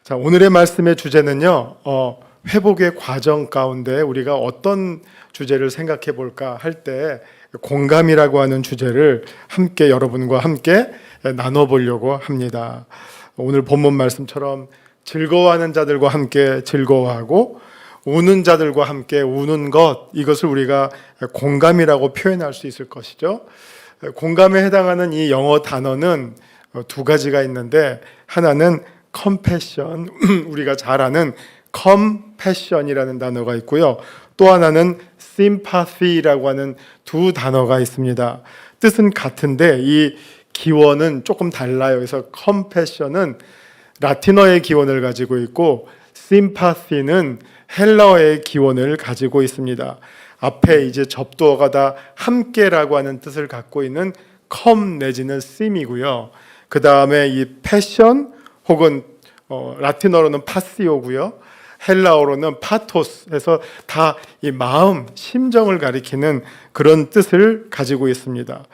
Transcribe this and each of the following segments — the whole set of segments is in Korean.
자, 오늘의 말씀의 주제는요, 회복의 과정 가운데 우리가 어떤 주제를 생각해 볼까 할 때 공감이라고 하는 주제를 함께 여러분과 함께 나눠보려고 합니다. 오늘 본문 말씀처럼 즐거워하는 자들과 함께 즐거워하고 우는 자들과 함께 우는 것, 이것을 우리가 공감이라고 표현할 수 있을 것이죠. 공감에 해당하는 이 영어 단어는 두 가지가 있는데, 하나는 compassion, 우리가 잘 아는 compassion이라는 단어가 있고요. 또 하나는 sympathy라고 하는 두 단어가 있습니다. 뜻은 같은데 이 기원은 조금 달라요. 그래서 compassion은 라틴어의 기원을 가지고 있고 sympathy는 헬라어의 기원을 가지고 있습니다. 앞에 이제 접두어가 다 함께라고 하는 뜻을 갖고 있는 com 내지는 sim이고요. 그 다음에 이 passion 혹은 라틴어로는 파시오고요. 헬라어로는 파토스 해서 다 이 마음, 심정을 가리키는 그런 뜻을 가지고 있습니다.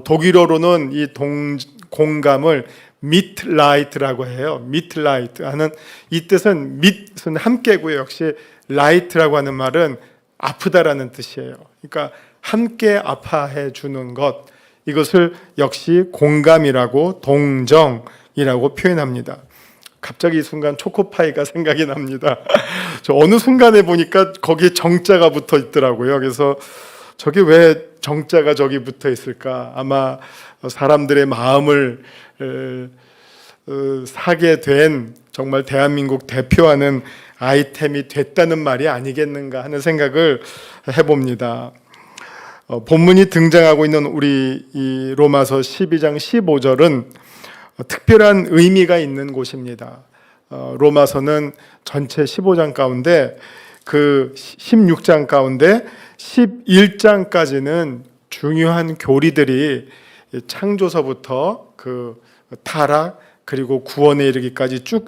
독일어로는 이 공감을 mitleid라고 해요. mitleid 하는 이 뜻은 mit은 함께고요. 역시 light라고 하는 말은 아프다라는 뜻이에요. 그러니까 함께 아파해 주는 것, 이것을 역시 공감이라고, 동정이라고 표현합니다. 갑자기 이 순간 초코파이가 생각이 납니다. 저 어느 순간에 보니까 거기에 정자가 붙어 있더라고요. 그래서 저게 왜 정자가 저기 붙어 있을까? 아마 사람들의 마음을 사게 된 정말 대한민국 대표하는 아이템이 됐다는 말이 아니겠는가 하는 생각을 해봅니다. 본문이 등장하고 있는 우리 이 로마서 12장 15절은 특별한 의미가 있는 곳입니다. 로마서는 전체 15장 가운데 그 16장 가운데 11장까지는 중요한 교리들이 창조서부터 그 타락 그리고 구원에 이르기까지 쭉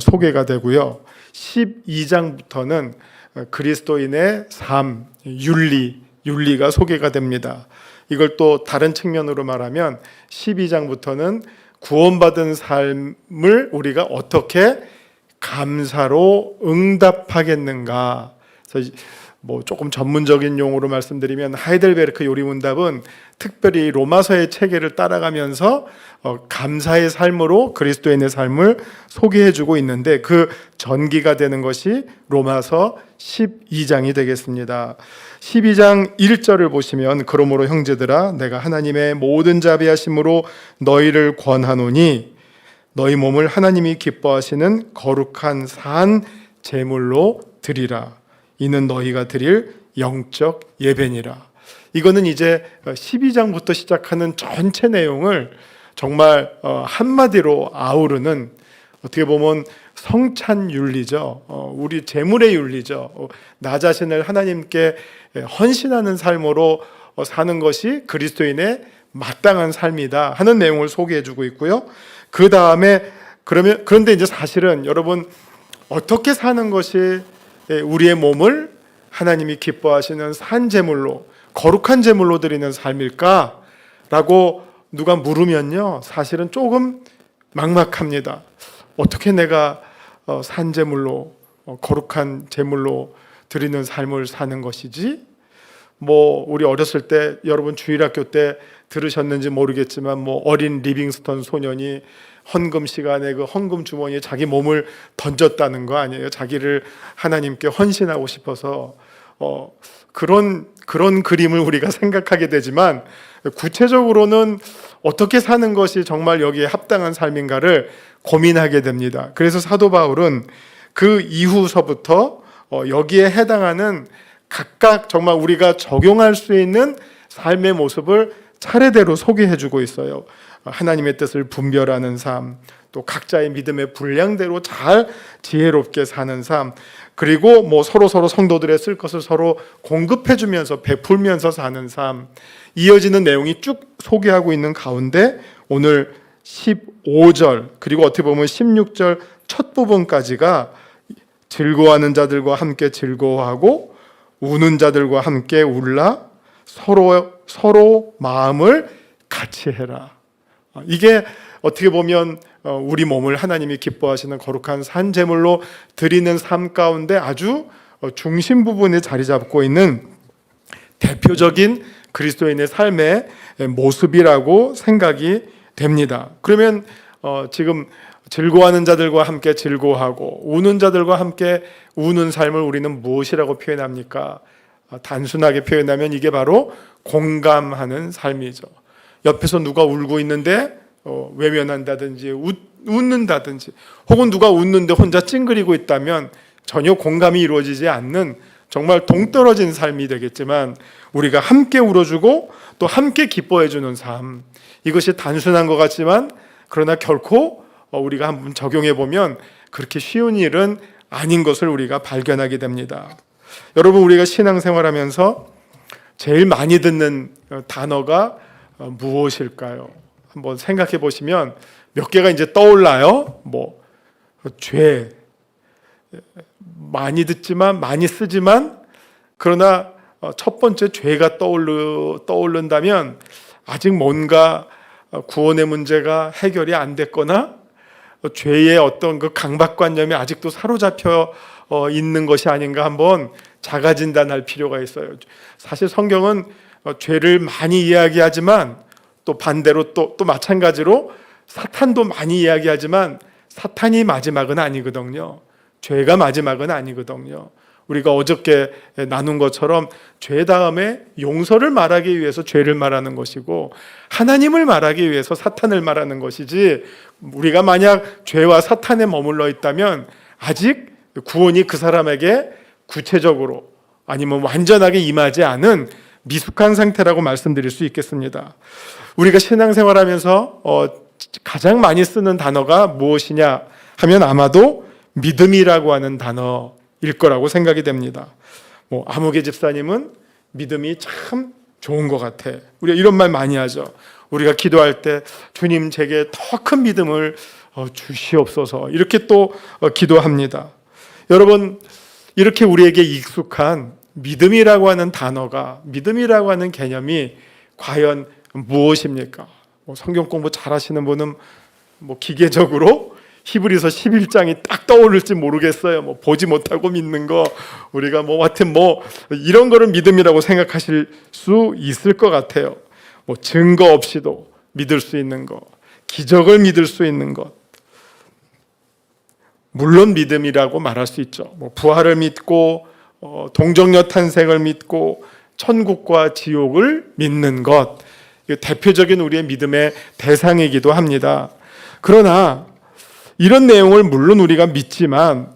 소개가 되고요. 12장부터는 그리스도인의 삶, 윤리가 소개가 됩니다. 이걸 또 다른 측면으로 말하면 12장부터는 구원받은 삶을 우리가 어떻게 감사로 응답하겠는가. 그래서 조금 전문적인 용어로 말씀드리면 하이델베르크 요리문답은 특별히 로마서의 체계를 따라가면서 감사의 삶으로 그리스도인의 삶을 소개해주고 있는데, 그 전기가 되는 것이 로마서 12장이 되겠습니다. 12장 1절을 보시면, 그러므로 형제들아 내가 하나님의 모든 자비하심으로 너희를 권하노니 너희 몸을 하나님이 기뻐하시는 거룩한 산 제물로 드리라. 이는 너희가 드릴 영적 예배니라. 이거는 이제 12장부터 시작하는 전체 내용을 정말 한마디로 아우르는, 어떻게 보면 성찬윤리죠. 우리 제물의 윤리죠. 나 자신을 하나님께 헌신하는 삶으로 사는 것이 그리스도인의 마땅한 삶이다 하는 내용을 소개해주고 있고요. 그 다음에 그런데 이제 사실은 여러분, 어떻게 사는 것이 우리의 몸을 하나님이 기뻐하시는 산 제물로, 거룩한 제물로 드리는 삶일까? 라고 누가 물으면요, 사실은 조금 막막합니다. 어떻게 내가 산 제물로, 거룩한 제물로 드리는 삶을 사는 것이지? 우리 어렸을 때, 여러분 주일학교 때 들으셨는지 모르겠지만 어린 리빙스턴 소년이 헌금 시간에 그 헌금 주머니에 자기 몸을 던졌다는 거 아니에요? 자기를 하나님께 헌신하고 싶어서. 그런 그림을 우리가 생각하게 되지만, 구체적으로는 어떻게 사는 것이 정말 여기에 합당한 삶인가를 고민하게 됩니다. 그래서 사도 바울은 그 이후서부터 여기에 해당하는 각각 정말 우리가 적용할 수 있는 삶의 모습을 차례대로 소개해주고 있어요. 하나님의 뜻을 분별하는 삶, 또 각자의 믿음의 분량대로 잘 지혜롭게 사는 삶, 그리고 서로 성도들의 쓸 것을 서로 공급해주면서 베풀면서 사는 삶, 이어지는 내용이 쭉 소개하고 있는 가운데 오늘 15절 그리고 어떻게 보면 16절 첫 부분까지가 즐거워하는 자들과 함께 즐거워하고 우는 자들과 함께 울라, 서로 마음을 같이 해라. 이게 어떻게 보면 우리 몸을 하나님이 기뻐하시는 거룩한 산 제물로 드리는 삶 가운데 아주 중심 부분에 자리 잡고 있는 대표적인 그리스도인의 삶의 모습이라고 생각이 됩니다. 그러면 지금 즐거워하는 자들과 함께 즐거워하고 우는 자들과 함께 우는 삶을 우리는 무엇이라고 표현합니까? 단순하게 표현하면 이게 바로 공감하는 삶이죠. 옆에서 누가 울고 있는데 외면한다든지 웃는다든지, 혹은 누가 웃는데 혼자 찡그리고 있다면 전혀 공감이 이루어지지 않는 정말 동떨어진 삶이 되겠지만, 우리가 함께 울어주고 또 함께 기뻐해주는 삶, 이것이 단순한 것 같지만 그러나 결코 우리가 한번 적용해 보면 그렇게 쉬운 일은 아닌 것을 우리가 발견하게 됩니다. 여러분, 우리가 신앙생활하면서 제일 많이 듣는 단어가 무엇일까요? 한번 생각해 보시면 몇 개가 이제 떠올라요. 죄, 많이 듣지만 많이 쓰지만, 그러나 첫 번째 죄가 떠오른다면 아직 뭔가 구원의 문제가 해결이 안 됐거나 죄의 어떤 그 강박관념이 아직도 사로잡혀 있는 것이 아닌가 한번 자가진단할 필요가 있어요. 사실 성경은 죄를 많이 이야기하지만 또 반대로 또 마찬가지로 사탄도 많이 이야기하지만 사탄이 마지막은 아니거든요. 죄가 마지막은 아니거든요. 우리가 어저께 나눈 것처럼 죄 다음에 용서를 말하기 위해서 죄를 말하는 것이고 하나님을 말하기 위해서 사탄을 말하는 것이지, 우리가 만약 죄와 사탄에 머물러 있다면 아직 구원이 그 사람에게 구체적으로 아니면 완전하게 임하지 않은 미숙한 상태라고 말씀드릴 수 있겠습니다. 우리가 신앙생활하면서 가장 많이 쓰는 단어가 무엇이냐 하면 아마도 믿음이라고 하는 단어일 거라고 생각이 됩니다. 아무개 집사님은 믿음이 참 좋은 것 같아. 우리가 이런 말 많이 하죠. 우리가 기도할 때 주님 제게 더 큰 믿음을 주시옵소서, 이렇게 또 기도합니다. 여러분, 이렇게 우리에게 익숙한 믿음이라고 하는 단어가, 믿음이라고 하는 개념이 과연 무엇입니까? 성경 공부 잘하시는 분은 기계적으로 히브리서 11장이 딱 떠오를지 모르겠어요. 보지 못하고 믿는 거, 우리가 하여튼 이런 거를 믿음이라고 생각하실 수 있을 것 같아요. 증거 없이도 믿을 수 있는 것, 기적을 믿을 수 있는 것, 물론 믿음이라고 말할 수 있죠. 부활을 믿고 동정녀 탄생을 믿고 천국과 지옥을 믿는 것, 대표적인 우리의 믿음의 대상이기도 합니다. 그러나 이런 내용을 물론 우리가 믿지만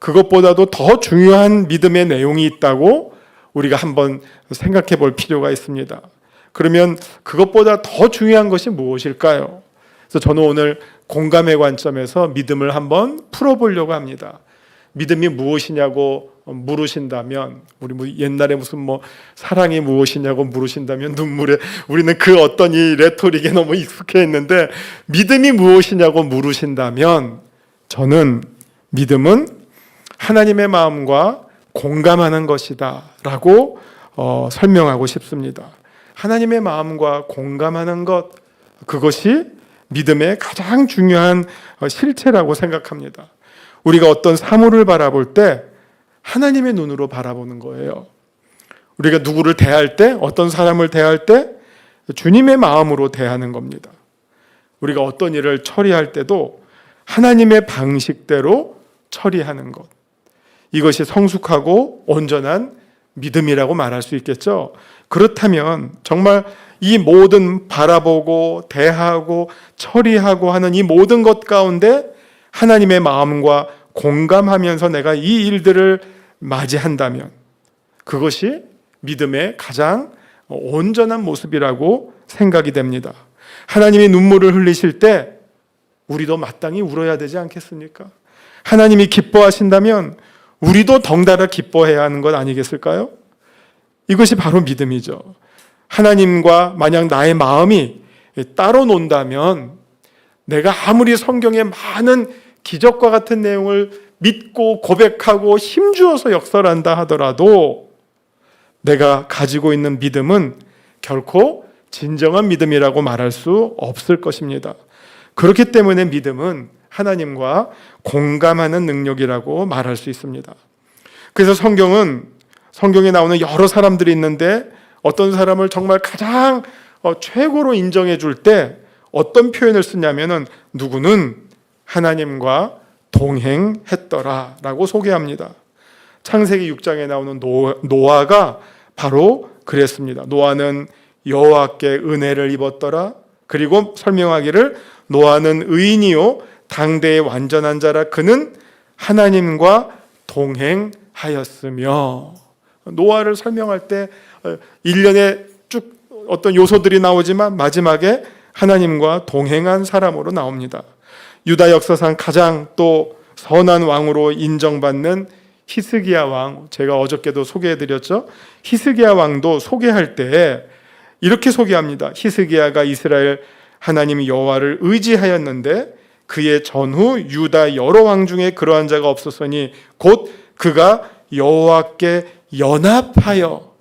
그것보다도 더 중요한 믿음의 내용이 있다고 우리가 한번 생각해 볼 필요가 있습니다. 그러면 그것보다 더 중요한 것이 무엇일까요? 그래서 저는 오늘 공감의 관점에서 믿음을 한번 풀어보려고 합니다. 믿음이 무엇이냐고 물으신다면, 우리 옛날에 무슨 사랑이 무엇이냐고 물으신다면 눈물에, 우리는 그 어떤 이 레토릭에 너무 익숙해 있는데, 믿음이 무엇이냐고 물으신다면 저는 믿음은 하나님의 마음과 공감하는 것이다 라고 설명하고 싶습니다. 하나님의 마음과 공감하는 것, 그것이 믿음의 가장 중요한 실체라고 생각합니다. 우리가 어떤 사물을 바라볼 때 하나님의 눈으로 바라보는 거예요. 우리가 누구를 대할 때, 어떤 사람을 대할 때 주님의 마음으로 대하는 겁니다. 우리가 어떤 일을 처리할 때도 하나님의 방식대로 처리하는 것, 이것이 성숙하고 온전한 믿음이라고 말할 수 있겠죠. 그렇다면 정말 이 모든 바라보고 대하고 처리하고 하는 이 모든 것 가운데 하나님의 마음과 공감하면서 내가 이 일들을 맞이한다면 그것이 믿음의 가장 온전한 모습이라고 생각이 됩니다. 하나님이 눈물을 흘리실 때 우리도 마땅히 울어야 되지 않겠습니까? 하나님이 기뻐하신다면 우리도 덩달아 기뻐해야 하는 것 아니겠을까요? 이것이 바로 믿음이죠. 하나님과 만약 나의 마음이 따로 논다면 내가 아무리 성경의 많은 기적과 같은 내용을 믿고 고백하고 힘주어서 역설한다 하더라도 내가 가지고 있는 믿음은 결코 진정한 믿음이라고 말할 수 없을 것입니다. 그렇기 때문에 믿음은 하나님과 공감하는 능력이라고 말할 수 있습니다. 그래서 성경에 나오는 여러 사람들이 있는데 어떤 사람을 정말 가장 최고로 인정해 줄 때 어떤 표현을 쓰냐면은 누구는 하나님과 동행했더라 라고 소개합니다. 창세기 6장에 나오는 노아가 바로 그랬습니다. 노아는 여호와께 은혜를 입었더라. 그리고 설명하기를 노아는 의인이요 당대의 완전한 자라. 그는 하나님과 동행하였으며. 노아를 설명할 때 일련의 쭉 어떤 요소들이 나오지만 마지막에 하나님과 동행한 사람으로 나옵니다. 유다 역사상 가장 또 선한 왕으로 인정받는 히스기야 왕, 제가 어저께도 소개해드렸죠. 히스기야 왕도 소개할 때 이렇게 소개합니다. 히스기야가 이스라엘 하나님 여호와를 의지하였는데 그의 전후 유다 여러 왕 중에 그러한 자가 없었으니 곧 그가 여호와께 연합하여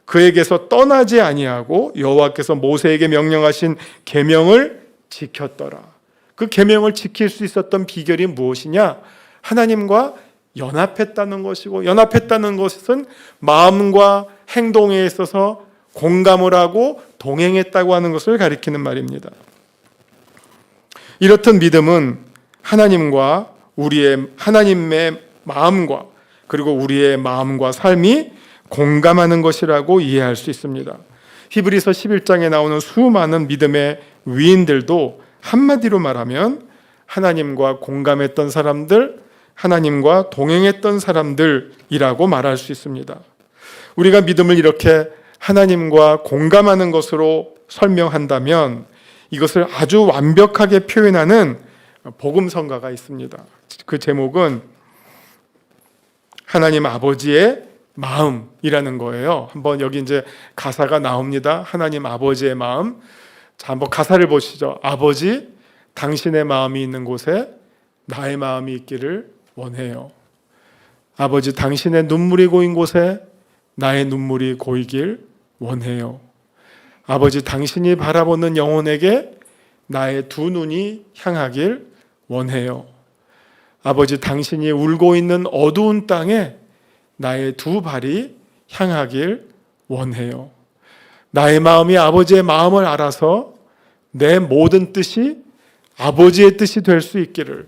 그에게서 떠나지 아니하고 여호와께서 모세에게 명령하신 계명을 지켰더라. 그 계명을 지킬 수 있었던 비결이 무엇이냐? 하나님과 연합했다는 것이고, 연합했다는 것은 마음과 행동에 있어서 공감을 하고 동행했다고 하는 것을 가리키는 말입니다. 이렇듯 믿음은 하나님의 마음과 그리고 우리의 마음과 삶이 공감하는 것이라고 이해할 수 있습니다. 히브리서 11장에 나오는 수많은 믿음의 위인들도 한마디로 말하면 하나님과 공감했던 사람들, 하나님과 동행했던 사람들이라고 말할 수 있습니다. 우리가 믿음을 이렇게 하나님과 공감하는 것으로 설명한다면 이것을 아주 완벽하게 표현하는 복음성가가 있습니다. 그 제목은 하나님 아버지의 마음이라는 거예요. 한번 여기 이제 가사가 나옵니다. 하나님 아버지의 마음. 자, 한번 가사를 보시죠. 아버지, 당신의 마음이 있는 곳에 나의 마음이 있기를 원해요. 아버지, 당신의 눈물이 고인 곳에 나의 눈물이 고이길 원해요. 아버지, 당신이 바라보는 영혼에게 나의 두 눈이 향하길 원해요. 아버지, 당신이 울고 있는 어두운 땅에 나의 두 발이 향하길 원해요. 나의 마음이 아버지의 마음을 알아서 내 모든 뜻이 아버지의 뜻이 될 수 있기를,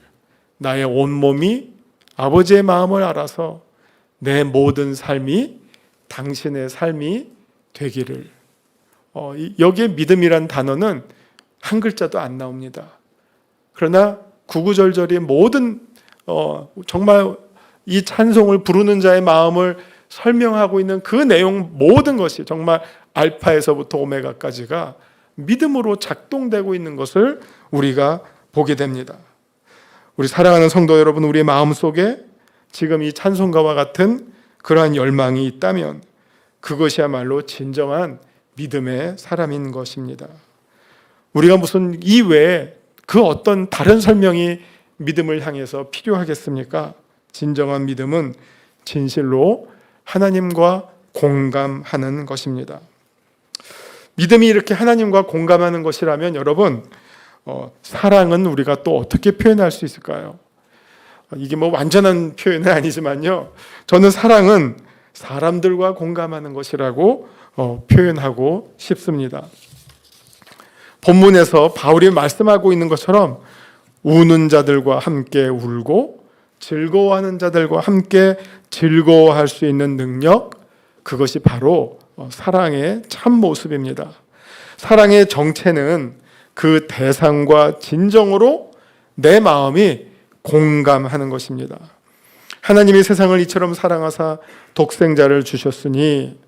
나의 온몸이 아버지의 마음을 알아서 내 모든 삶이 당신의 삶이 되기를. 여기에 믿음이란 단어는 한 글자도 안 나옵니다. 그러나 구구절절이 모든 정말 이 찬송을 부르는 자의 마음을 설명하고 있는 그 내용 모든 것이 정말 알파에서부터 오메가까지가 믿음으로 작동되고 있는 것을 우리가 보게 됩니다. 우리 사랑하는 성도 여러분, 우리의 마음속에 지금 이 찬송가와 같은 그러한 열망이 있다면 그것이야말로 진정한 믿음의 사람인 것입니다. 우리가 무슨 이외에 그 어떤 다른 설명이 믿음을 향해서 필요하겠습니까? 진정한 믿음은 진실로 하나님과 공감하는 것입니다. 믿음이 이렇게 하나님과 공감하는 것이라면 여러분, 사랑은 우리가 또 어떻게 표현할 수 있을까요? 이게 뭐 완전한 표현은 아니지만요, 저는 사랑은 사람들과 공감하는 것이라고 표현하고 싶습니다. 본문에서 바울이 말씀하고 있는 것처럼 우는 자들과 함께 울고 즐거워하는 자들과 함께 즐거워할 수 있는 능력, 그것이 바로 사랑의 참 모습입니다. 사랑의 정체는 그 대상과 진정으로 내 마음이 공감하는 것입니다. 하나님이 세상을 이처럼 사랑하사 독생자를 주셨으니,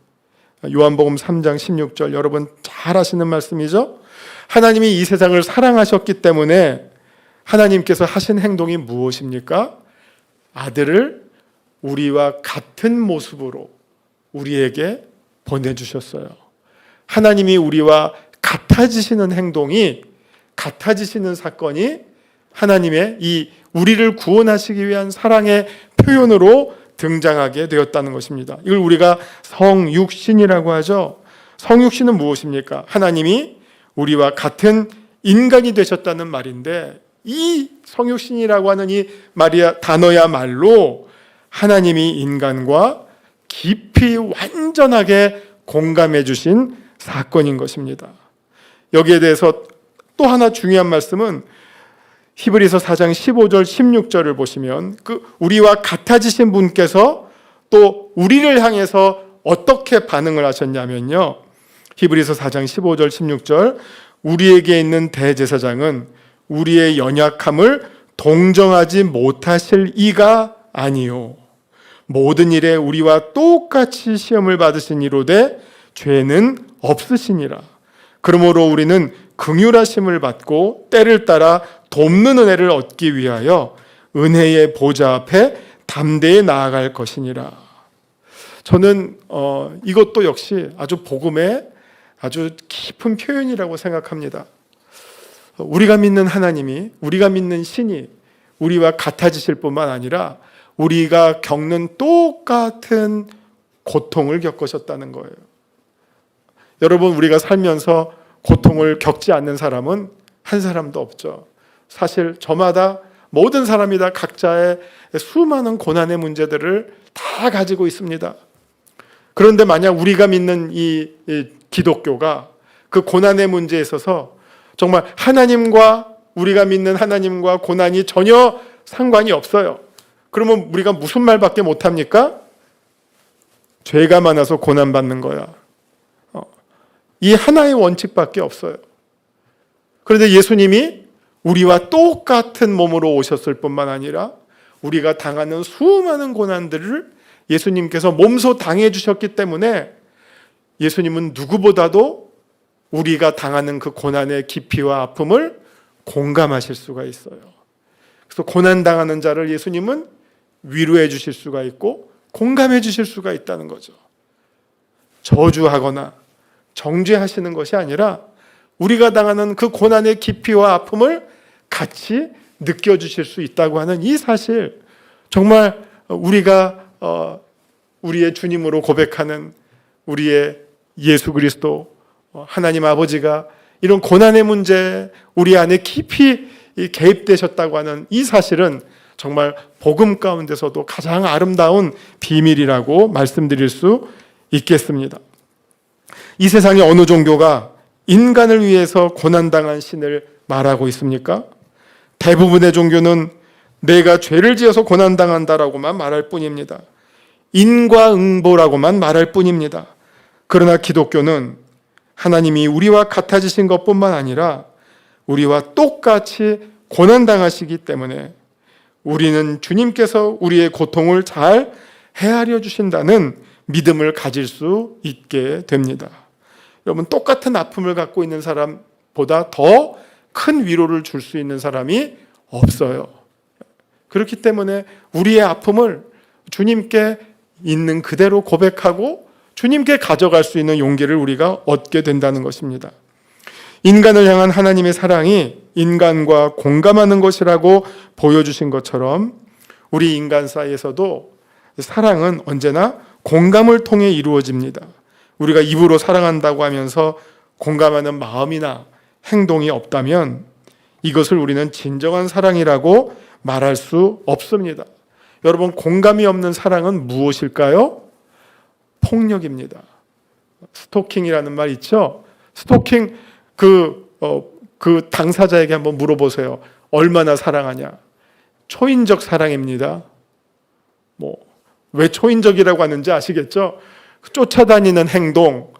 요한복음 3장 16절, 여러분 잘 아시는 말씀이죠? 하나님이 이 세상을 사랑하셨기 때문에 하나님께서 하신 행동이 무엇입니까? 아들을 우리와 같은 모습으로 우리에게 보내주셨어요. 하나님이 우리와 같아지시는 행동이, 같아지시는 사건이 하나님의 이 우리를 구원하시기 위한 사랑의 표현으로 등장하게 되었다는 것입니다. 이걸 우리가 성육신이라고 하죠. 성육신은 무엇입니까? 하나님이 우리와 같은 인간이 되셨다는 말인데, 이 성육신이라고 하는 이 단어야말로 하나님이 인간과 깊이 완전하게 공감해 주신 사건인 것입니다. 여기에 대해서 또 하나 중요한 말씀은 히브리서 4장 15절 16절을 보시면 우리와 같아지신 분께서 또 우리를 향해서 어떻게 반응을 하셨냐면요, 히브리서 4장 15절 16절 우리에게 있는 대제사장은 우리의 연약함을 동정하지 못하실 이가 아니요 모든 일에 우리와 똑같이 시험을 받으신 이로되 죄는 없으시니라. 그러므로 우리는 긍휼하심을 받고 때를 따라 돕는 은혜를 얻기 위하여 은혜의 보좌 앞에 담대히 나아갈 것이니라. 저는 이것도 역시 아주 복음의 아주 깊은 표현이라고 생각합니다. 우리가 믿는 하나님이, 우리가 믿는 신이 우리와 같아지실 뿐만 아니라 우리가 겪는 똑같은 고통을 겪으셨다는 거예요. 여러분, 우리가 살면서 고통을 겪지 않는 사람은 한 사람도 없죠. 사실 저마다 모든 사람이 다 각자의 수많은 고난의 문제들을 다 가지고 있습니다. 그런데 만약 우리가 믿는 이 기독교가 그 고난의 문제에 있어서 정말 우리가 믿는 하나님과 고난이 전혀 상관이 없어요. 그러면 우리가 무슨 말밖에 못합니까? 죄가 많아서 고난받는 거야. 이 하나의 원칙밖에 없어요. 그런데 예수님이 우리와 똑같은 몸으로 오셨을 뿐만 아니라 우리가 당하는 수많은 고난들을 예수님께서 몸소 당해 주셨기 때문에 예수님은 누구보다도 우리가 당하는 그 고난의 깊이와 아픔을 공감하실 수가 있어요. 그래서 고난당하는 자를 예수님은 위로해 주실 수가 있고 공감해 주실 수가 있다는 거죠. 저주하거나 정죄하시는 것이 아니라 우리가 당하는 그 고난의 깊이와 아픔을 같이 느껴주실 수 있다고 하는 이 사실, 정말 우리가 우리의 주님으로 고백하는 우리의 예수 그리스도 하나님 아버지가 이런 고난의 문제 우리 안에 깊이 개입되셨다고 하는 이 사실은 정말 복음 가운데서도 가장 아름다운 비밀이라고 말씀드릴 수 있겠습니다. 이 세상의 어느 종교가 인간을 위해서 고난당한 신을 말하고 있습니까? 대부분의 종교는 내가 죄를 지어서 고난당한다라고만 말할 뿐입니다. 인과응보라고만 말할 뿐입니다. 그러나 기독교는 하나님이 우리와 같아지신 것뿐만 아니라 우리와 똑같이 고난당하시기 때문에 우리는 주님께서 우리의 고통을 잘 헤아려 주신다는 믿음을 가질 수 있게 됩니다. 여러분, 똑같은 아픔을 갖고 있는 사람보다 더 큰 위로를 줄 수 있는 사람이 없어요. 그렇기 때문에 우리의 아픔을 주님께 있는 그대로 고백하고 주님께 가져갈 수 있는 용기를 우리가 얻게 된다는 것입니다. 인간을 향한 하나님의 사랑이 인간과 공감하는 것이라고 보여주신 것처럼 우리 인간 사이에서도 사랑은 언제나 공감을 통해 이루어집니다. 우리가 입으로 사랑한다고 하면서 공감하는 마음이나 행동이 없다면 이것을 우리는 진정한 사랑이라고 말할 수 없습니다. 여러분, 공감이 없는 사랑은 무엇일까요? 폭력입니다. 스토킹이라는 말 있죠? 스토킹 그 당사자에게 한번 물어보세요. 얼마나 사랑하냐? 초인적 사랑입니다. 왜 초인적이라고 하는지 아시겠죠? 쫓아다니는 행동,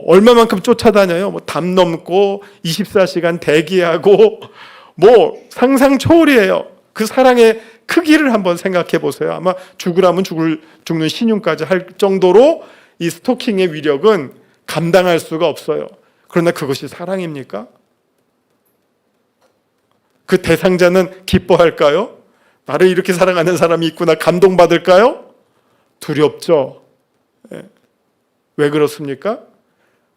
얼마만큼 쫓아다녀요? 담 넘고 24시간 대기하고 상상 초월이에요. 그 사랑의 크기를 한번 생각해 보세요. 아마 죽으라면 죽는 신용까지 할 정도로 이 스토킹의 위력은 감당할 수가 없어요. 그러나 그것이 사랑입니까? 그 대상자는 기뻐할까요? 나를 이렇게 사랑하는 사람이 있구나, 감동받을까요? 두렵죠. 왜 그렇습니까?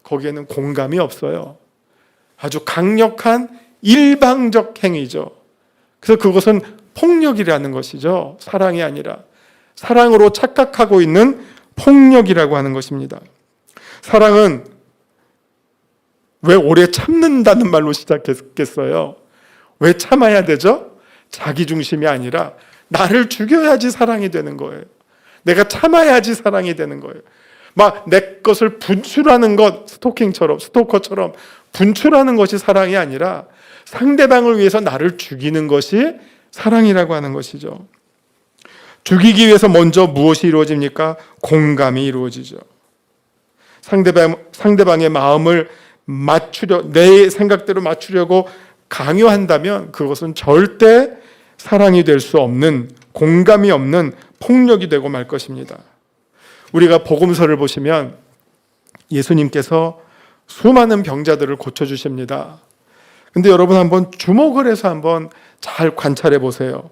거기에는 공감이 없어요. 아주 강력한 일방적 행위죠. 그래서 그것은 폭력이라는 것이죠. 사랑이 아니라 사랑으로 착각하고 있는 폭력이라고 하는 것입니다. 사랑은 왜 오래 참는다는 말로 시작했겠어요? 왜 참아야 되죠? 자기 중심이 아니라 나를 죽여야지 사랑이 되는 거예요. 내가 참아야지 사랑이 되는 거예요. 막 내 것을 분출하는 것, 스토커처럼 분출하는 것이 사랑이 아니라 상대방을 위해서 나를 죽이는 것이 사랑이라고 하는 것이죠. 죽이기 위해서 먼저 무엇이 이루어집니까? 공감이 이루어지죠. 상대방의 마음을 내 생각대로 맞추려고 강요한다면 그것은 절대 사랑이 될 수 없는, 공감이 없는 폭력이 되고 말 것입니다. 우리가 복음서를 보시면 예수님께서 수많은 병자들을 고쳐주십니다. 근데 여러분 한번 주목을 해서 한번 잘 관찰해 보세요.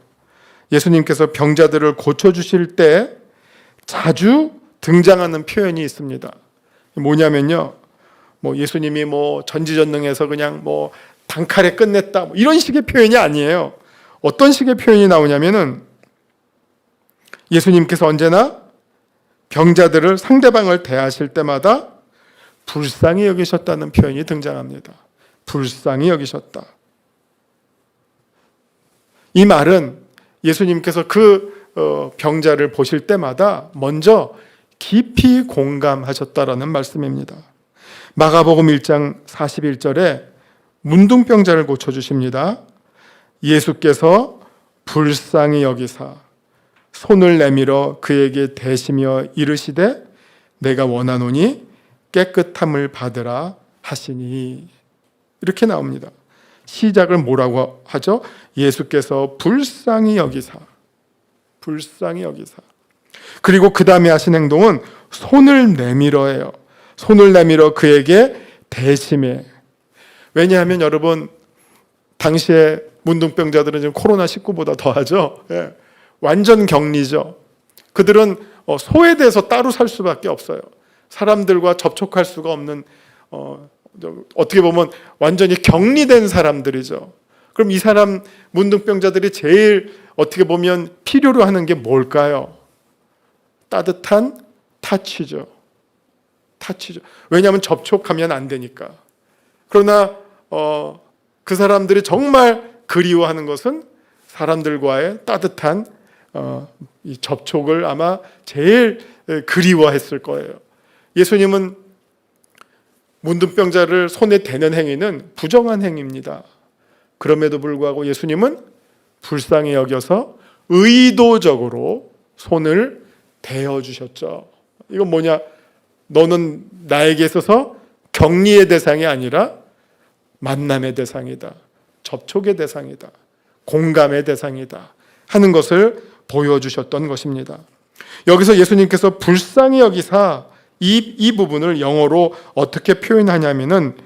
예수님께서 병자들을 고쳐주실 때 자주 등장하는 표현이 있습니다. 뭐냐면요, 예수님이 전지전능해서 그냥 단칼에 끝냈다, 이런 식의 표현이 아니에요. 어떤 식의 표현이 나오냐면은 예수님께서 언제나 병자들을, 상대방을 대하실 때마다 불쌍히 여기셨다는 표현이 등장합니다. 불쌍히 여기셨다. 이 말은 예수님께서 그 병자를 보실 때마다 먼저 깊이 공감하셨다라는 말씀입니다. 마가복음 1장 41절에 문둥병자를 고쳐주십니다. 예수께서 불쌍히 여기사 손을 내밀어 그에게 대시며 이르시되 내가 원하노니 깨끗함을 받으라 하시니, 이렇게 나옵니다. 시작을 뭐라고 하죠? 예수께서 불쌍히 여기사, 불쌍히 여기사. 그리고 그 다음에 하신 행동은 손을 내밀어예요. 손을 내밀어 그에게 대심해. 왜냐하면 여러분, 당시에 문둥병자들은 지금 코로나19보다 더하죠. 예. 완전 격리죠. 그들은 소외돼서 따로 살 수밖에 없어요. 사람들과 접촉할 수가 없는, 어떻게 보면 완전히 격리된 사람들이죠. 그럼 이 사람, 문둥병자들이 제일 어떻게 보면 필요로 하는 게 뭘까요? 따뜻한 타치죠. 타치죠. 왜냐하면 접촉하면 안 되니까. 그러나 그 사람들이 정말 그리워하는 것은 사람들과의 따뜻한 이 접촉을 아마 제일 그리워했을 거예요. 예수님은 문둥병자를 손에 대는 행위는 부정한 행위입니다. 그럼에도 불구하고 예수님은 불쌍히 여겨서 의도적으로 손을 대어주셨죠. 이건 뭐냐? 너는 나에게 있어서 격리의 대상이 아니라 만남의 대상이다. 접촉의 대상이다. 공감의 대상이다. 하는 것을 보여주셨던 것입니다. 여기서 예수님께서 불쌍히 여기사, 이 부분을 영어로 어떻게 표현하냐면은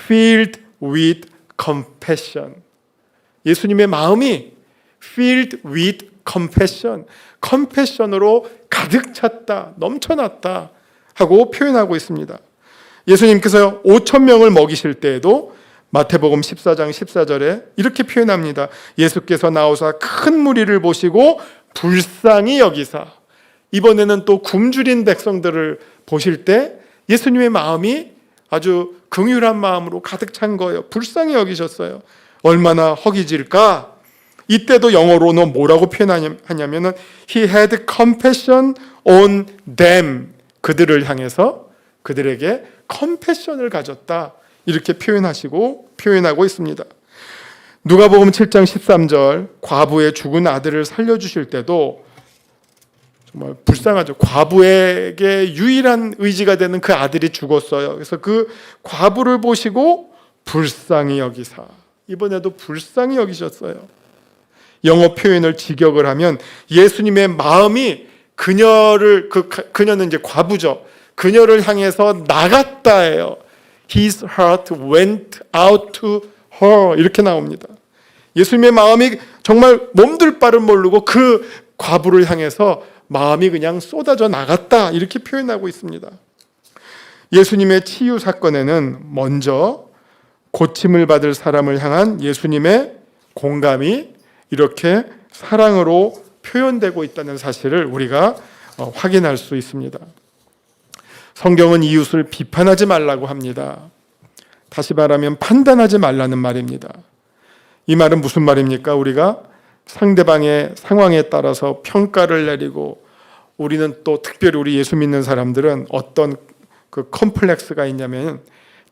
filled with compassion. 예수님의 마음이 filled with compassion, compassion으로 가득 찼다, 넘쳐났다 하고 표현하고 있습니다. 예수님께서 5,000명을 먹이실 때에도 마태복음 14장 14절에 이렇게 표현합니다. 예수께서 나오사 큰 무리를 보시고 불쌍히 여기사. 이번에는 또 굶주린 백성들을 보실 때 예수님의 마음이 아주 긍휼한 마음으로 가득 찬 거예요. 불쌍히 여기셨어요. 얼마나 허기질까? 이때도 영어로는 뭐라고 표현하냐면은 He had compassion on them. 그들을 향해서 그들에게 컴패션을 가졌다. 이렇게 표현하고 있습니다. 누가복음 7장 13절, 과부의 죽은 아들을 살려주실 때도 정말 불쌍하죠. 과부에게 유일한 의지가 되는 그 아들이 죽었어요. 그래서 그 과부를 보시고 불쌍히 여기사. 이번에도 불쌍히 여기셨어요. 영어 표현을 직역을 하면 예수님의 마음이 그녀는 이제 과부죠. 그녀를 향해서 나갔다예요. His heart went out to her. 이렇게 나옵니다. 예수님의 마음이 정말 몸둘 바를 모르고 그 과부를 향해서 마음이 그냥 쏟아져 나갔다. 이렇게 표현하고 있습니다. 예수님의 치유 사건에는 먼저 고침을 받을 사람을 향한 예수님의 공감이 이렇게 사랑으로 표현되고 있다는 사실을 우리가 확인할 수 있습니다. 성경은 이웃을 비판하지 말라고 합니다. 다시 말하면 판단하지 말라는 말입니다. 이 말은 무슨 말입니까? 우리가 상대방의 상황에 따라서 평가를 내리고, 우리는 또 특별히 우리 예수 믿는 사람들은 어떤 그 컴플렉스가 있냐면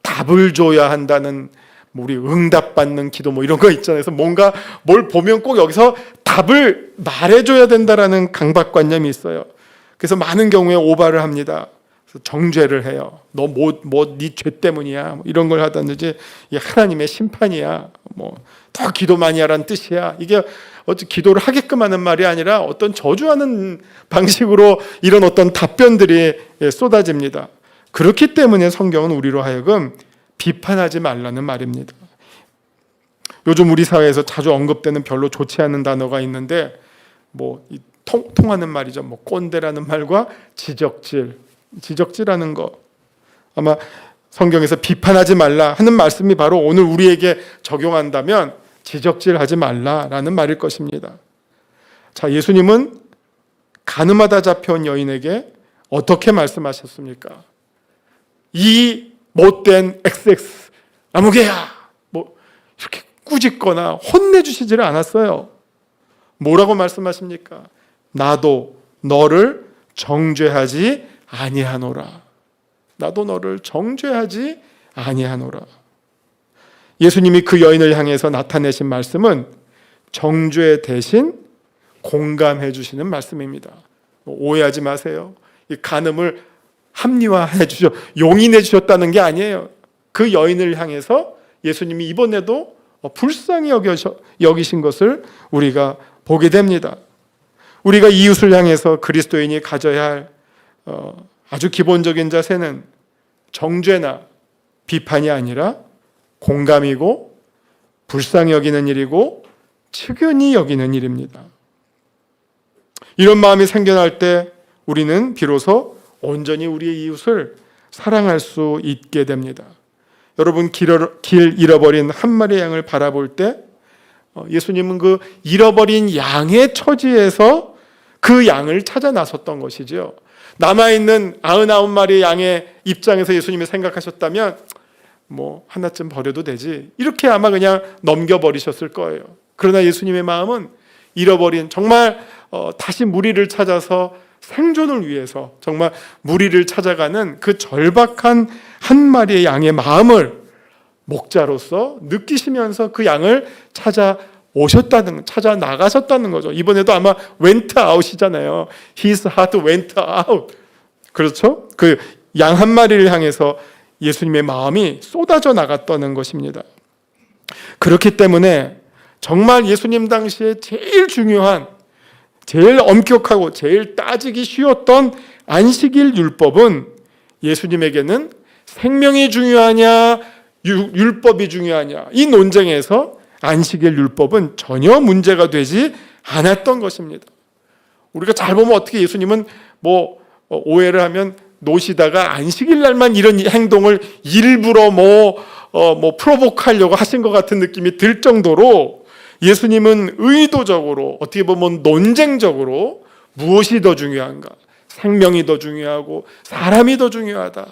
답을 줘야 한다는, 우리 응답받는 기도 뭐 이런 거 있잖아요. 그래서 뭔가 뭘 보면 꼭 여기서 답을 말해줘야 된다라는 강박관념이 있어요. 그래서 많은 경우에 오바를 합니다. 그래서 정죄를 해요. 너 네 죄 때문이야. 뭐 이런 걸 하다든지, 이게 하나님의 심판이야. 뭐 더 기도 많이 하라는 뜻이야. 이게 어찌 기도를 하게끔 하는 말이 아니라 어떤 저주하는 방식으로 이런 어떤 답변들이 쏟아집니다. 그렇기 때문에 성경은 우리로 하여금 비판하지 말라는 말입니다. 요즘 우리 사회에서 자주 언급되는 별로 좋지 않은 단어가 있는데, 뭐 통하는 말이죠. 뭐 꼰대라는 말과 지적질하는 거. 아마 성경에서 비판하지 말라 하는 말씀이 바로 오늘 우리에게 적용한다면 지적질하지 말라라는 말일 것입니다. 자, 예수님은 가늠하다 잡혀온 여인에게 어떻게 말씀하셨습니까? 이 못된 XX 아무개야, 뭐 이렇게 꾸짖거나 혼내주시지를 않았어요. 뭐라고 말씀하십니까? 나도 너를 정죄하지 아니하노라. 나도 너를 정죄하지 아니하노라. 예수님이 그 여인을 향해서 나타내신 말씀은 정죄 대신 공감해 주시는 말씀입니다. 오해하지 마세요. 이 간음을 합리화해 주셔, 용인해 주셨다는 게 아니에요. 그 여인을 향해서 예수님이 이번에도 불쌍히 여기신 것을 우리가 보게 됩니다. 우리가 이웃을 향해서 그리스도인이 가져야 할 아주 기본적인 자세는 정죄나 비판이 아니라 공감이고, 불쌍히 여기는 일이고, 측은히 여기는 일입니다. 이런 마음이 생겨날 때 우리는 비로소 온전히 우리의 이웃을 사랑할 수 있게 됩니다. 여러분, 길 잃어버린 한 마리의 양을 바라볼 때 예수님은 그 잃어버린 양의 처지에서 그 양을 찾아 나섰던 것이죠. 남아있는 99마리의 양의 입장에서 예수님이 생각하셨다면 뭐 하나쯤 버려도 되지, 이렇게 아마 그냥 넘겨버리셨을 거예요. 그러나 예수님의 마음은 잃어버린, 정말 다시 무리를 찾아서 생존을 위해서 정말 무리를 찾아가는 그 절박한 한 마리의 양의 마음을 목자로서 느끼시면서 그 양을 찾아 나가셨다는 거죠. 이번에도 아마 went out이잖아요. His heart went out. 그렇죠? 그 양 한 마리를 향해서 예수님의 마음이 쏟아져 나갔다는 것입니다. 그렇기 때문에 정말 예수님 당시에 제일 중요한, 제일 엄격하고 제일 따지기 쉬웠던 안식일 율법은 예수님에게는 생명이 중요하냐 율법이 중요하냐, 이 논쟁에서 안식일 율법은 전혀 문제가 되지 않았던 것입니다. 우리가 잘 보면 어떻게 예수님은 뭐 오해를 하면 노시다가 안식일 날만 이런 행동을 일부러 프로보크하려고 하신 것 같은 느낌이 들 정도로 예수님은 의도적으로, 어떻게 보면 논쟁적으로 무엇이 더 중요한가, 생명이 더 중요하고 사람이 더 중요하다,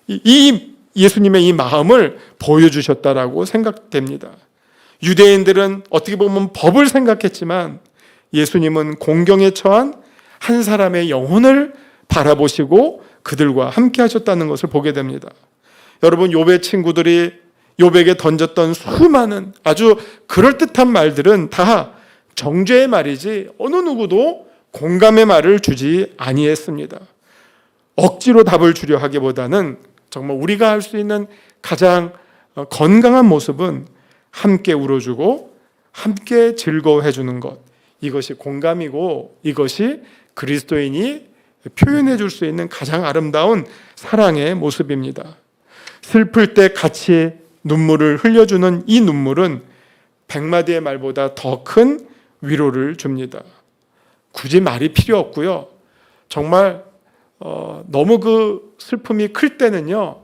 이 예수님의 이 마음을 보여주셨다라고 생각됩니다. 유대인들은 어떻게 보면 법을 생각했지만 예수님은 공경에 처한 한 사람의 영혼을 바라보시고 그들과 함께 하셨다는 것을 보게 됩니다. 여러분, 욥의 친구들이 욥에게 던졌던 수많은 아주 그럴듯한 말들은 다 정죄의 말이지 어느 누구도 공감의 말을 주지 아니했습니다. 억지로 답을 주려 하기보다는 정말 우리가 할 수 있는 가장 건강한 모습은 함께 울어주고 함께 즐거워해 주는 것, 이것이 공감이고 이것이 그리스도인이 표현해 줄 수 있는 가장 아름다운 사랑의 모습입니다. 슬플 때 같이 눈물을 흘려주는 이 눈물은 100마디의 말보다 더 큰 위로를 줍니다. 굳이 말이 필요 없고요. 정말 너무 그 슬픔이 클 때는요,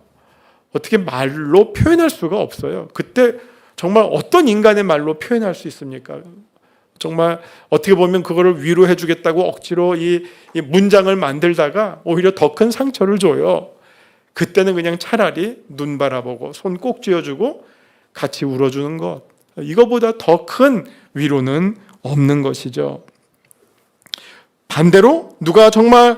어떻게 말로 표현할 수가 없어요. 그때 정말 어떤 인간의 말로 표현할 수 있습니까? 정말 어떻게 보면 그거를 위로해 주겠다고 억지로 이 문장을 만들다가 오히려 더 큰 상처를 줘요. 그때는 그냥 차라리 눈 바라보고 손 꼭 쥐어주고 같이 울어주는 것, 이거보다 더 큰 위로는 없는 것이죠. 반대로 누가 정말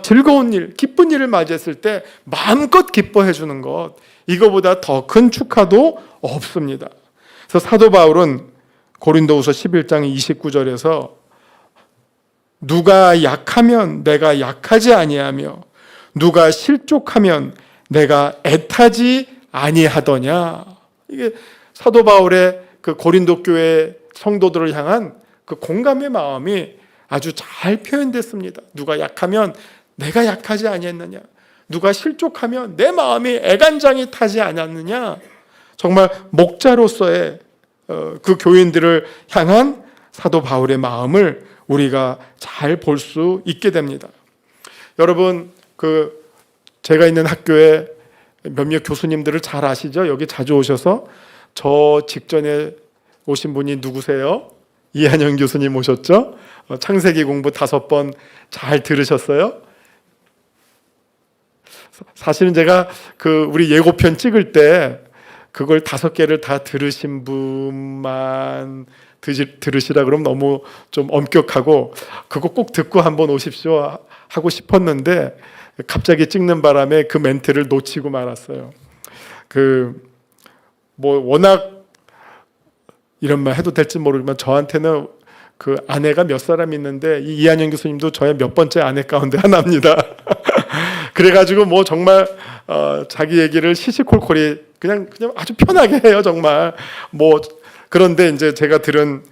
즐거운 일, 기쁜 일을 맞이했을 때 마음껏 기뻐해 주는 것, 이거보다 더 큰 축하도 없습니다. 그래서 사도 바울은 고린도후서 11장 29절에서 누가 약하면 내가 약하지 아니하며 누가 실족하면 내가 애타지 아니하더냐. 이게 사도 바울의 그 고린도 교회 성도들을 향한 그 공감의 마음이 아주 잘 표현됐습니다. 누가 약하면 내가 약하지 아니했느냐, 누가 실족하면 내 마음이 애간장이 타지 않았느냐. 정말 목자로서의 그 교인들을 향한 사도 바울의 마음을 우리가 잘 볼 수 있게 됩니다. 여러분, 제가 있는 학교에 몇몇 교수님들을 잘 아시죠? 여기 자주 오셔서. 저 직전에 오신 분이 누구세요? 이한영 교수님 오셨죠? 창세기 공부 5번 잘 들으셨어요? 사실은 제가 우리 예고편 찍을 때 그걸 5개를 다 들으신 분만 들으시라 그러면 너무 좀 엄격하고, 그거 꼭 듣고 한번 오십시오 하고 싶었는데 갑자기 찍는 바람에 그 멘트를 놓치고 말았어요. 워낙 이런 말 해도 될지 모르지만 저한테는 그 아내가 몇 사람 있는데 이 이한영 교수님도 저의 몇 번째 아내 가운데 하나입니다. 그래가지고 정말 자기 얘기를 시시콜콜이 그냥 아주 편하게 해요, 정말. 그런데 이제 제가 들은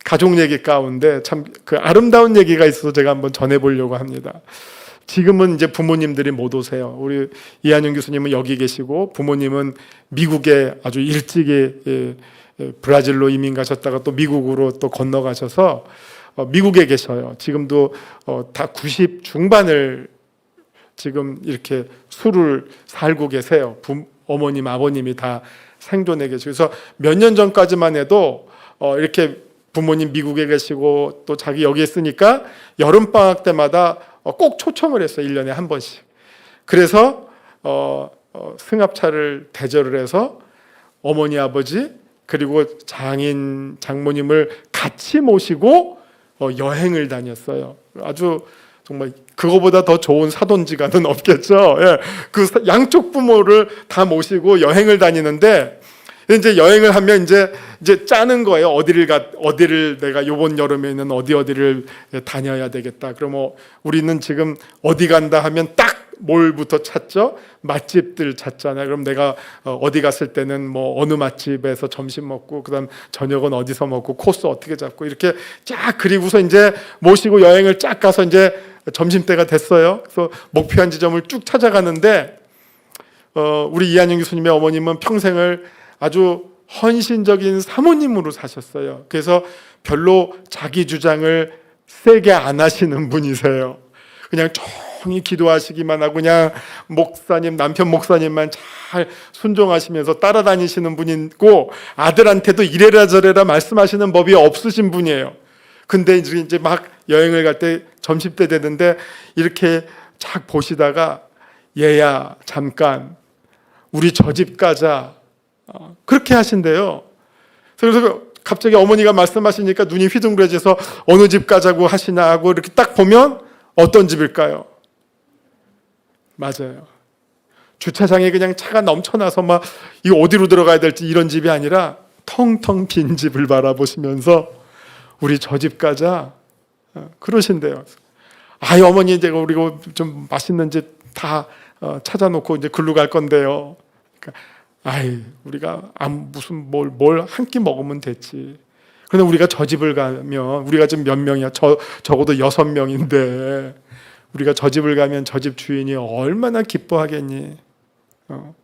가족 얘기 가운데 참 아름다운 얘기가 있어서 제가 한번 전해보려고 합니다. 지금은 이제 부모님들이 못 오세요. 우리 이한영 교수님은 여기 계시고 부모님은 미국에 아주 일찍이 브라질로 이민 가셨다가 또 미국으로 또 건너가셔서 미국에 계셔요. 지금도 다 90 중반을 지금 이렇게 수를 살고 계세요. 어머님, 아버님이 다 생존해 계시고. 그래서 몇 년 전까지만 해도 이렇게 부모님 미국에 계시고 또 자기 여기 있으니까 여름방학 때마다 꼭 초청을 했어요. 1년에 한 번씩. 그래서 승합차를 대절을 해서 어머니, 아버지 그리고 장인, 장모님을 같이 모시고 여행을 다녔어요. 아주 정말 그거보다 더 좋은 사돈지간은 없겠죠. 예. 양쪽 부모를 다 모시고 여행을 다니는데, 이제 여행을 하면 이제 짜는 거예요. 어디를 내가 이번 여름에는 어디를 다녀야 되겠다. 그럼 우리는 지금 어디 간다 하면 딱 뭘부터 찾죠? 맛집들 찾잖아요. 그럼 내가 어디 갔을 때는 어느 맛집에서 점심 먹고 그다음 저녁은 어디서 먹고 코스 어떻게 잡고 이렇게 쫙 그리고서 이제 모시고 여행을 쫙 가서 이제 점심때가 됐어요. 그래서 목표한 지점을 쭉 찾아가는데 우리 이한영 교수님의 어머님은 평생을 아주 헌신적인 사모님으로 사셨어요. 그래서 별로 자기 주장을 세게 안 하시는 분이세요. 그냥 조용히 기도하시기만 하고 그냥 남편 목사님만 잘 순종하시면서 따라다니시는 분이고, 아들한테도 이래라 저래라 말씀하시는 법이 없으신 분이에요. 근데 이제 막 여행을 갈 때 점심때 되는데 이렇게 쫙 보시다가 얘야 잠깐 우리 저 집 가자 그렇게 하신대요. 그래서 갑자기 어머니가 말씀하시니까 눈이 휘둥그레져서 어느 집 가자고 하시나 하고 이렇게 딱 보면 어떤 집일까요? 맞아요. 주차장에 그냥 차가 넘쳐나서 막 이 어디로 들어가야 될지 이런 집이 아니라 텅텅 빈 집을 바라보시면서 우리 저 집 가자 그러신대요. 아이 어머니 이제 우리가 좀 맛있는 집 다 찾아놓고 이제 글로 갈 건데요. 그러니까 아이 우리가 무슨 뭘 한 끼 먹으면 됐지. 그런데 우리가 저 집을 가면 우리가 지금 몇 명이야? 적어도 6명인데 우리가 저 집을 가면 저 집 주인이 얼마나 기뻐하겠니?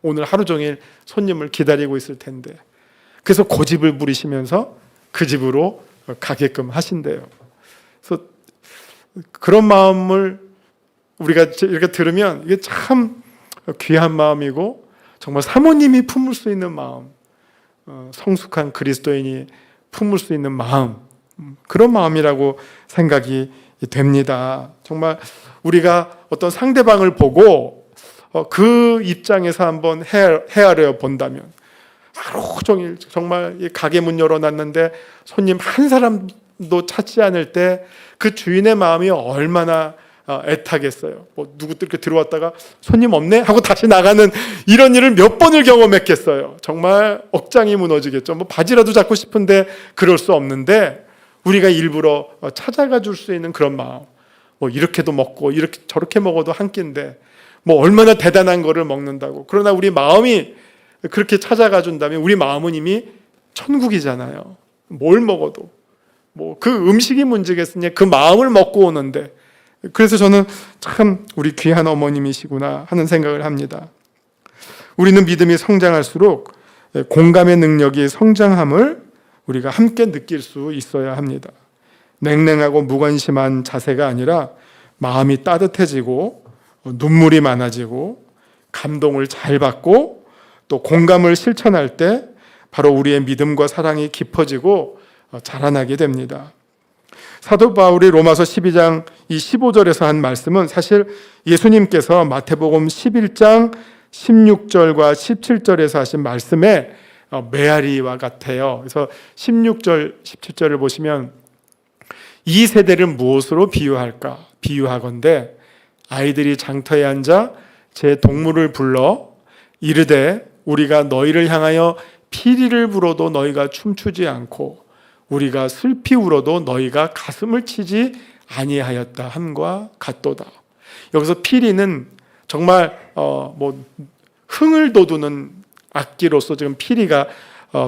오늘 하루 종일 손님을 기다리고 있을 텐데. 그래서 고집을 부리시면서 그 집으로 가게끔 하신대요. 그래서 그런 마음을 우리가 이렇게 들으면 이게 참 귀한 마음이고 정말 사모님이 품을 수 있는 마음, 성숙한 그리스도인이 품을 수 있는 마음, 그런 마음이라고 생각이 됩니다. 정말 우리가 어떤 상대방을 보고 그 입장에서 한번 헤아려 본다면, 하루 종일 정말 가게 문 열어놨는데 손님 한 사람도 찾지 않을 때 그 주인의 마음이 얼마나 애타겠어요. 뭐 누구 이렇게 들어왔다가 손님 없네 하고 다시 나가는 이런 일을 몇 번을 경험했겠어요. 정말 억장이 무너지겠죠. 뭐 바지라도 잡고 싶은데 그럴 수 없는데, 우리가 일부러 찾아가 줄 수 있는 그런 마음. 뭐 이렇게도 먹고 이렇게 저렇게 먹어도 한 끼인데 뭐 얼마나 대단한 거를 먹는다고. 그러나 우리 마음이 그렇게 찾아가 준다면 우리 마음은 이미 천국이잖아요. 뭘 먹어도. 뭐 그 음식이 문제겠으냐, 그 마음을 먹고 오는데. 그래서 저는 참 우리 귀한 어머님이시구나 하는 생각을 합니다. 우리는 믿음이 성장할수록 공감의 능력이 성장함을 우리가 함께 느낄 수 있어야 합니다. 냉랭하고 무관심한 자세가 아니라 마음이 따뜻해지고 눈물이 많아지고 감동을 잘 받고 또 공감을 실천할 때 바로 우리의 믿음과 사랑이 깊어지고 자라나게 됩니다. 사도 바울이 로마서 12장 이 15절에서 한 말씀은 사실 예수님께서 마태복음 11장 16절과 17절에서 하신 말씀의 메아리와 같아요. 그래서 16절, 17절을 보시면 이 세대를 무엇으로 비유할까? 비유하건대 아이들이 장터에 앉아 제 동물을 불러 이르되 우리가 너희를 향하여 피리를 불어도 너희가 춤추지 않고 우리가 슬피 울어도 너희가 가슴을 치지 아니하였다 함과 같도다. 여기서 피리는 정말 뭐 흥을 돋우는 악기로서 지금 피리가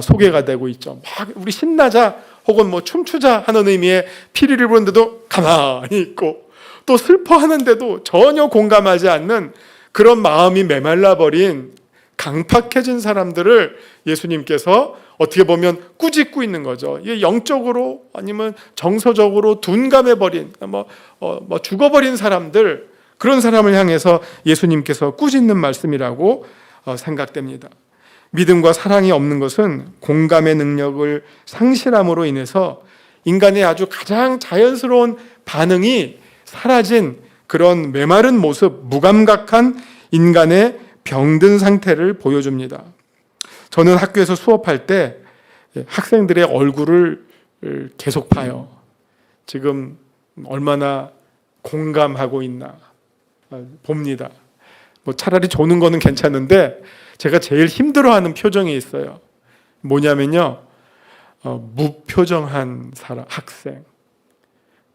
소개가 되고 있죠. 막 우리 신나자 혹은 뭐 춤추자 하는 의미의 피리를 부르는데도 가만히 있고, 또 슬퍼하는데도 전혀 공감하지 않는 그런 마음이 메말라버린 강팍해진 사람들을 예수님께서 어떻게 보면 꾸짖고 있는 거죠. 이게 영적으로 아니면 정서적으로 둔감해버린 죽어버린 사람들, 그런 사람을 향해서 예수님께서 꾸짖는 말씀이라고 생각됩니다. 믿음과 사랑이 없는 것은 공감의 능력을 상실함으로 인해서 인간의 아주 가장 자연스러운 반응이 사라진 그런 메마른 모습, 무감각한 인간의 병든 상태를 보여줍니다. 저는 학교에서 수업할 때 학생들의 얼굴을 계속 봐요. 지금 얼마나 공감하고 있나 봅니다. 뭐 차라리 조는 거는 괜찮은데 제가 제일 힘들어하는 표정이 있어요. 뭐냐면요, 무표정한 학생,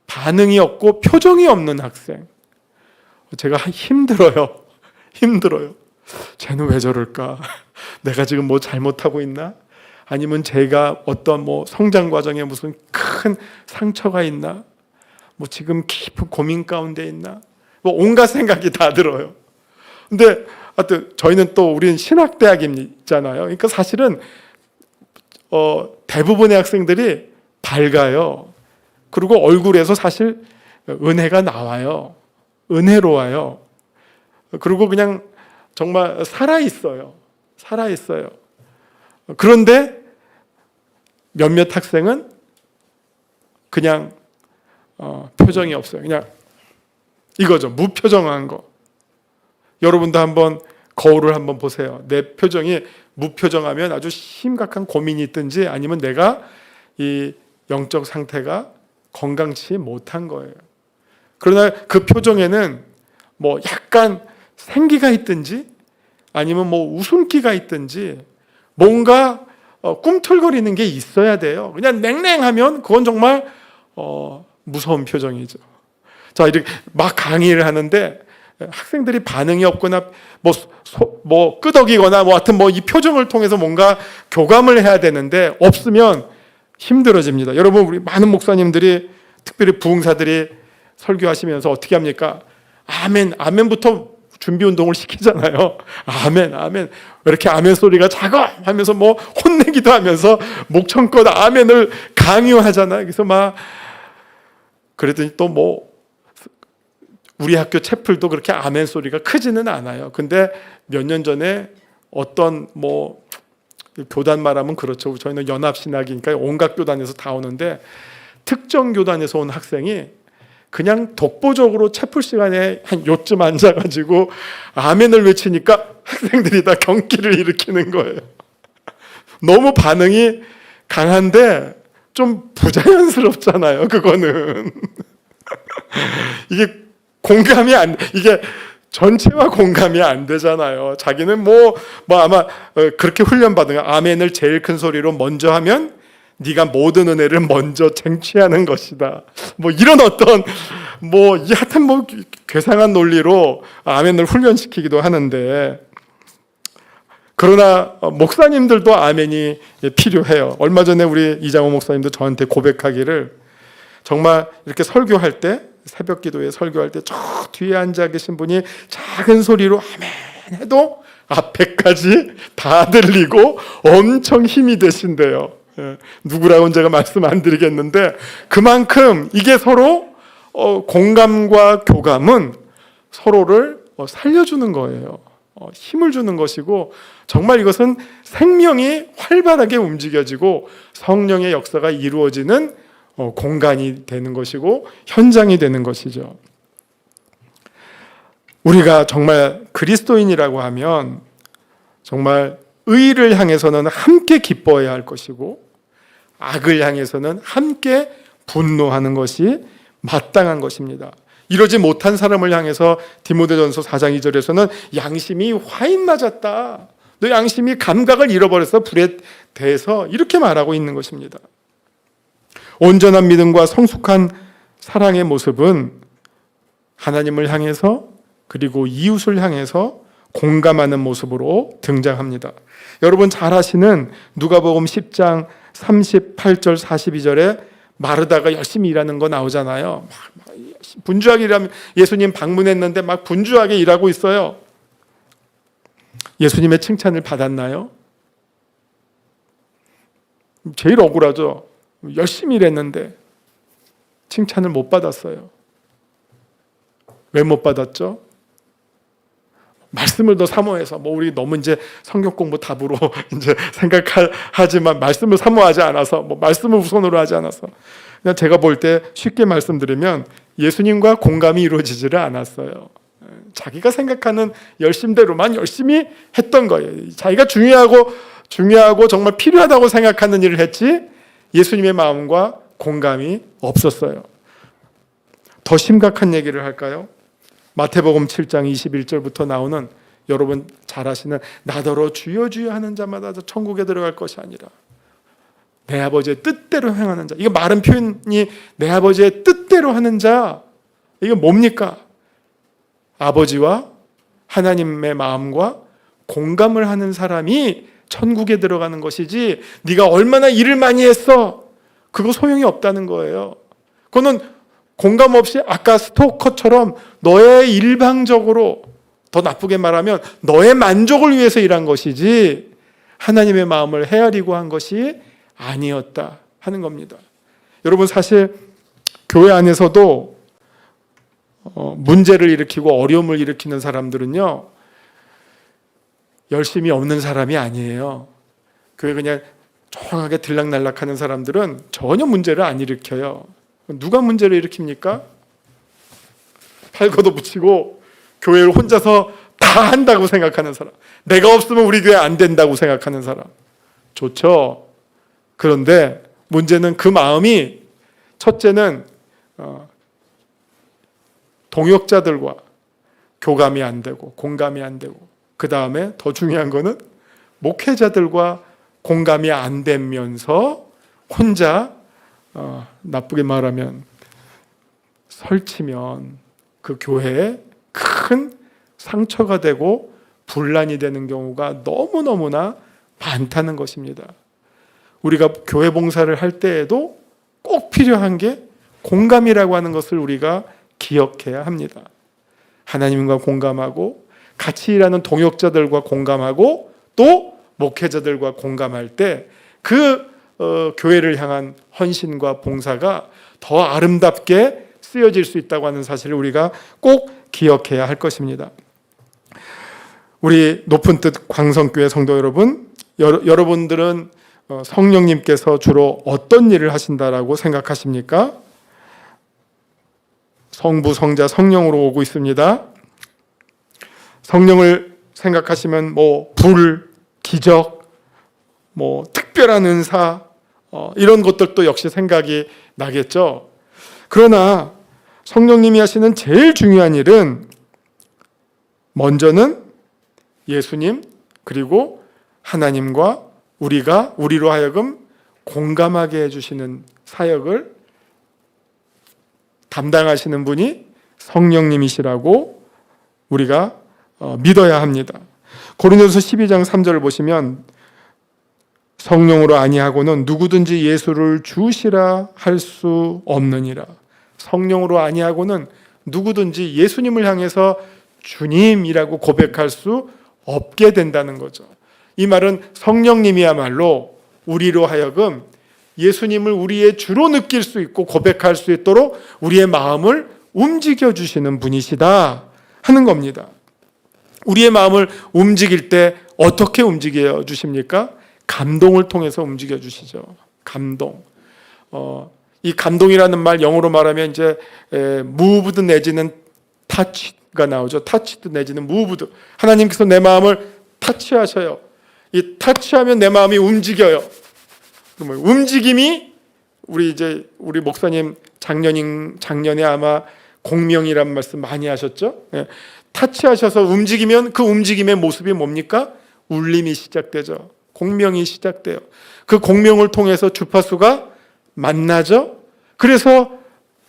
반응이 없고 표정이 없는 학생. 제가 힘들어요. 쟤는 왜 저럴까? 내가 지금 뭐 잘못하고 있나? 아니면 제가 어떤 뭐 성장 과정에 무슨 큰 상처가 있나? 뭐 지금 깊은 고민 가운데 있나? 뭐 온갖 생각이 다 들어요. 근데 하여튼 저희는 또 우리는 신학대학이잖아요. 그러니까 사실은 대부분의 학생들이 밝아요. 그리고 얼굴에서 사실 은혜가 나와요. 은혜로워요. 그리고 그냥 정말 살아있어요. 그런데 몇몇 학생은 그냥 표정이 없어요. 그냥 이거죠. 무표정한 거. 여러분도 한번 거울을 한번 보세요. 내 표정이 무표정하면 아주 심각한 고민이 있든지 아니면 내가 이 영적 상태가 건강치 못한 거예요. 그러나 그 표정에는 뭐 약간 생기가 있든지 아니면 뭐 웃음기가 있든지 뭔가 꿈틀거리는 게 있어야 돼요. 그냥 냉랭하면 그건 정말 무서운 표정이죠. 자, 이렇게 막 강의를 하는데 학생들이 반응이 없거나 뭐 끄덕이거나 뭐 하여튼 뭐 이 표정을 통해서 뭔가 교감을 해야 되는데 없으면 힘들어집니다. 여러분, 우리 많은 목사님들이 특별히 부흥사들이 설교하시면서 어떻게 합니까? 아멘부터 준비 운동을 시키잖아요. 아멘. 왜 이렇게 아멘 소리가 작아? 하면서 뭐 혼내기도 하면서 목청껏 아멘을 강요하잖아요. 그래서 막 그랬더니 또 뭐 우리 학교 채플도 그렇게 아멘 소리가 크지는 않아요. 근데 몇 년 전에 어떤 뭐 교단 말하면 그렇죠. 저희는 연합신학이니까 온갖 교단에서 다 오는데 특정 교단에서 온 학생이 그냥 독보적으로 채플 시간에 한 요쯤 앉아가지고 아멘을 외치니까 학생들이 다 경기를 일으키는 거예요. 너무 반응이 강한데 좀 부자연스럽잖아요, 그거는. 이게 공감이 이게 전체와 공감이 안 되잖아요. 자기는 아마 그렇게 훈련받은 아멘을 제일 큰 소리로 먼저 하면 네가 모든 은혜를 먼저 쟁취하는 것이다. 이런 어떤 하여튼 괴상한 논리로 아멘을 훈련시키기도 하는데, 그러나 목사님들도 아멘이 필요해요. 얼마 전에 우리 이장호 목사님도 저한테 고백하기를, 정말 이렇게 설교할 때, 새벽 기도에 설교할 때 저 뒤에 앉아 계신 분이 작은 소리로 아멘 해도 앞에까지 다 들리고 엄청 힘이 되신대요. 누구라고는 제가 말씀 안 드리겠는데, 그만큼 이게 서로 공감과 교감은 서로를 살려주는 거예요. 힘을 주는 것이고, 정말 이것은 생명이 활발하게 움직여지고 성령의 역사가 이루어지는 공간이 되는 것이고 현장이 되는 것이죠. 우리가 정말 그리스도인이라고 하면 정말 의를 향해서는 함께 기뻐해야 할 것이고, 악을 향해서는 함께 분노하는 것이 마땅한 것입니다. 이러지 못한 사람을 향해서 디모데전서 4장 2절에서는 양심이 화인 맞았다, 너 양심이 감각을 잃어버려서 불에 대해서 이렇게 말하고 있는 것입니다. 온전한 믿음과 성숙한 사랑의 모습은 하나님을 향해서 그리고 이웃을 향해서 공감하는 모습으로 등장합니다. 여러분 잘 아시는 누가복음 10장 38절 42절에 마르다가 열심히 일하는 거 나오잖아요. 분주하게 일하면, 예수님 방문했는데 막 분주하게 일하고 있어요. 예수님의 칭찬을 받았나요? 제일 억울하죠. 열심히 일했는데 칭찬을 못 받았어요. 왜 못 받았죠? 말씀을 더 사모해서, 우리 너무 이제 성경 공부 답으로 이제 생각하지만 말씀을 사모하지 않아서, 말씀을 우선으로 하지 않아서. 그냥 제가 볼 때 쉽게 말씀드리면 예수님과 공감이 이루어지지를 않았어요. 자기가 생각하는 열심대로만 열심히 했던 거예요. 자기가 중요하고 정말 필요하다고 생각하는 일을 했지 예수님의 마음과 공감이 없었어요. 더 심각한 얘기를 할까요? 마태복음 7장 21절부터 나오는, 여러분 잘 아시는 나더러 주여 주여 하는 자마다 천국에 들어갈 것이 아니라 내 아버지의 뜻대로 행하는 자. 이거 마른 표현이 내 아버지의 뜻대로 하는 자. 이게 뭡니까? 아버지와 하나님의 마음과 공감을 하는 사람이 천국에 들어가는 것이지, 네가 얼마나 일을 많이 했어, 그거 소용이 없다는 거예요. 그거는 공감 없이 아까 스토커처럼 너의 일방적으로, 더 나쁘게 말하면 너의 만족을 위해서 일한 것이지 하나님의 마음을 헤아리고 한 것이 아니었다 하는 겁니다. 여러분 사실 교회 안에서도 문제를 일으키고 어려움을 일으키는 사람들은요, 열심히 없는 사람이 아니에요. 교회 그냥 조용하게 들락날락하는 사람들은 전혀 문제를 안 일으켜요. 누가 문제를 일으킵니까? 팔 걷어붙이고 교회를 혼자서 다 한다고 생각하는 사람, 내가 없으면 우리 교회 안 된다고 생각하는 사람. 좋죠. 그런데 문제는 그 마음이, 첫째는 동역자들과 교감이 안 되고 공감이 안 되고, 그 다음에 더 중요한 거는 목회자들과 공감이 안 되면서 혼자 나쁘게 말하면 설치면 그 교회에 큰 상처가 되고 분란이 되는 경우가 너무너무나 많다는 것입니다. 우리가 교회 봉사를 할 때에도 꼭 필요한 게 공감이라고 하는 것을 우리가 기억해야 합니다. 하나님과 공감하고 같이 일하는 동역자들과 공감하고 또 목회자들과 공감할 때 그 교회를 향한 헌신과 봉사가 더 아름답게 쓰여질 수 있다고 하는 사실을 우리가 꼭 기억해야 할 것입니다. 우리 높은 뜻 광성교회 성도 여러분, 여러분들은 성령님께서 주로 어떤 일을 하신다라고 생각하십니까? 성부, 성자, 성령으로 오고 있습니다. 성령을 생각하시면 불, 기적, 특별한 은사 이런 것들도 역시 생각이 나겠죠. 그러나 성령님이 하시는 제일 중요한 일은 먼저는 예수님 그리고 하나님과 우리로 하여금 공감하게 해주시는 사역을 담당하시는 분이 성령님이시라고 우리가 믿어야 합니다. 고린도서 12장 3절을 보시면 성령으로 아니하고는 누구든지 예수를 주시라 할 수 없느니라. 성령으로 아니하고는 누구든지 예수님을 향해서 주님이라고 고백할 수 없게 된다는 거죠. 이 말은 성령님이야말로 우리로 하여금 예수님을 우리의 주로 느낄 수 있고 고백할 수 있도록 우리의 마음을 움직여 주시는 분이시다 하는 겁니다. 우리의 마음을 움직일 때 어떻게 움직여 주십니까? 감동을 통해서 움직여 주시죠. 감동. 이 감동이라는 말 영어로 말하면 이제 moved 내지는 touch가 나오죠. touched 내지는 moved. 하나님께서 내 마음을 터치하셔요. 이 터치하면 내 마음이 움직여요. 움직임이 우리 목사님 작년에 아마 공명이란 말씀 많이 하셨죠. 터치하셔서 움직이면 그 움직임의 모습이 뭡니까? 울림이 시작되죠. 공명이 시작돼요. 그 공명을 통해서 주파수가 만나죠. 그래서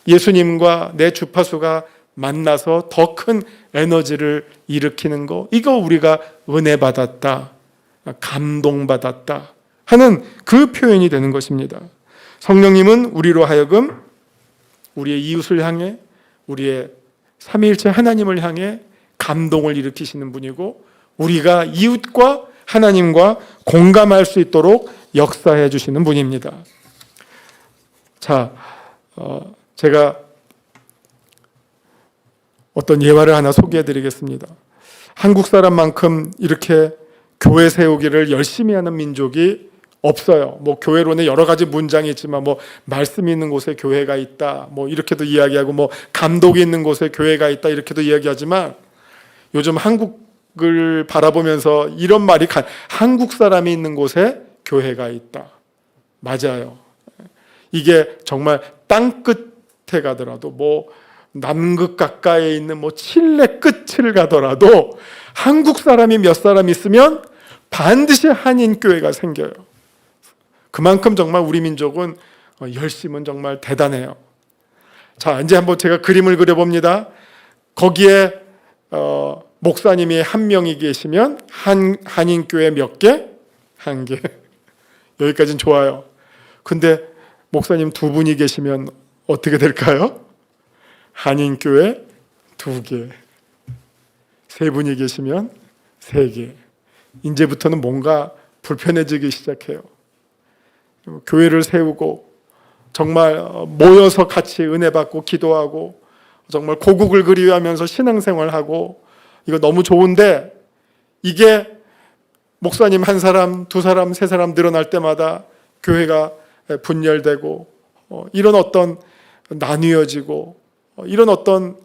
예수님과 내 주파수가 만나서 더 큰 에너지를 일으키는 거, 이거 우리가 은혜 받았다, 감동 받았다 하는 그 표현이 되는 것입니다. 성령님은 우리로 하여금 우리의 이웃을 향해, 우리의 삼위일체 하나님을 향해 감동을 일으키시는 분이고, 우리가 이웃과 하나님과 공감할 수 있도록 역사해 주시는 분입니다. 자, 제가 어떤 예화를 하나 소개해 드리겠습니다. 한국 사람만큼 이렇게 교회 세우기를 열심히 하는 민족이 없어요. 교회론에 여러 가지 문장이 있지만 말씀이 있는 곳에 교회가 있다, 이렇게도 이야기하고 감독이 있는 곳에 교회가 있다 이렇게도 이야기하지만, 요즘 한국을 바라보면서 이런 말이 한국 사람이 있는 곳에 교회가 있다. 맞아요. 이게 정말 땅 끝에 가더라도 남극 가까이에 있는 칠레 끝을 가더라도 한국 사람이 몇 사람 있으면 반드시 한인교회가 생겨요. 그만큼 정말 우리 민족은 열심은 정말 대단해요. 자, 이제 한번 제가 그림을 그려봅니다. 거기에 목사님이 한 명이 계시면 한인교회 몇 개? 한 개. 여기까지는 좋아요. 근데 목사님 두 분이 계시면 어떻게 될까요? 한인교회 두 개. 세 분이 계시면 세 개. 이제부터는 뭔가 불편해지기 시작해요. 교회를 세우고 정말 모여서 같이 은혜 받고 기도하고 정말 고국을 그리워하면서 신앙생활하고, 이거 너무 좋은데, 이게 목사님 한 사람, 두 사람, 세 사람 늘어날 때마다 교회가 분열되고 이런 어떤 나뉘어지고 이런 어떤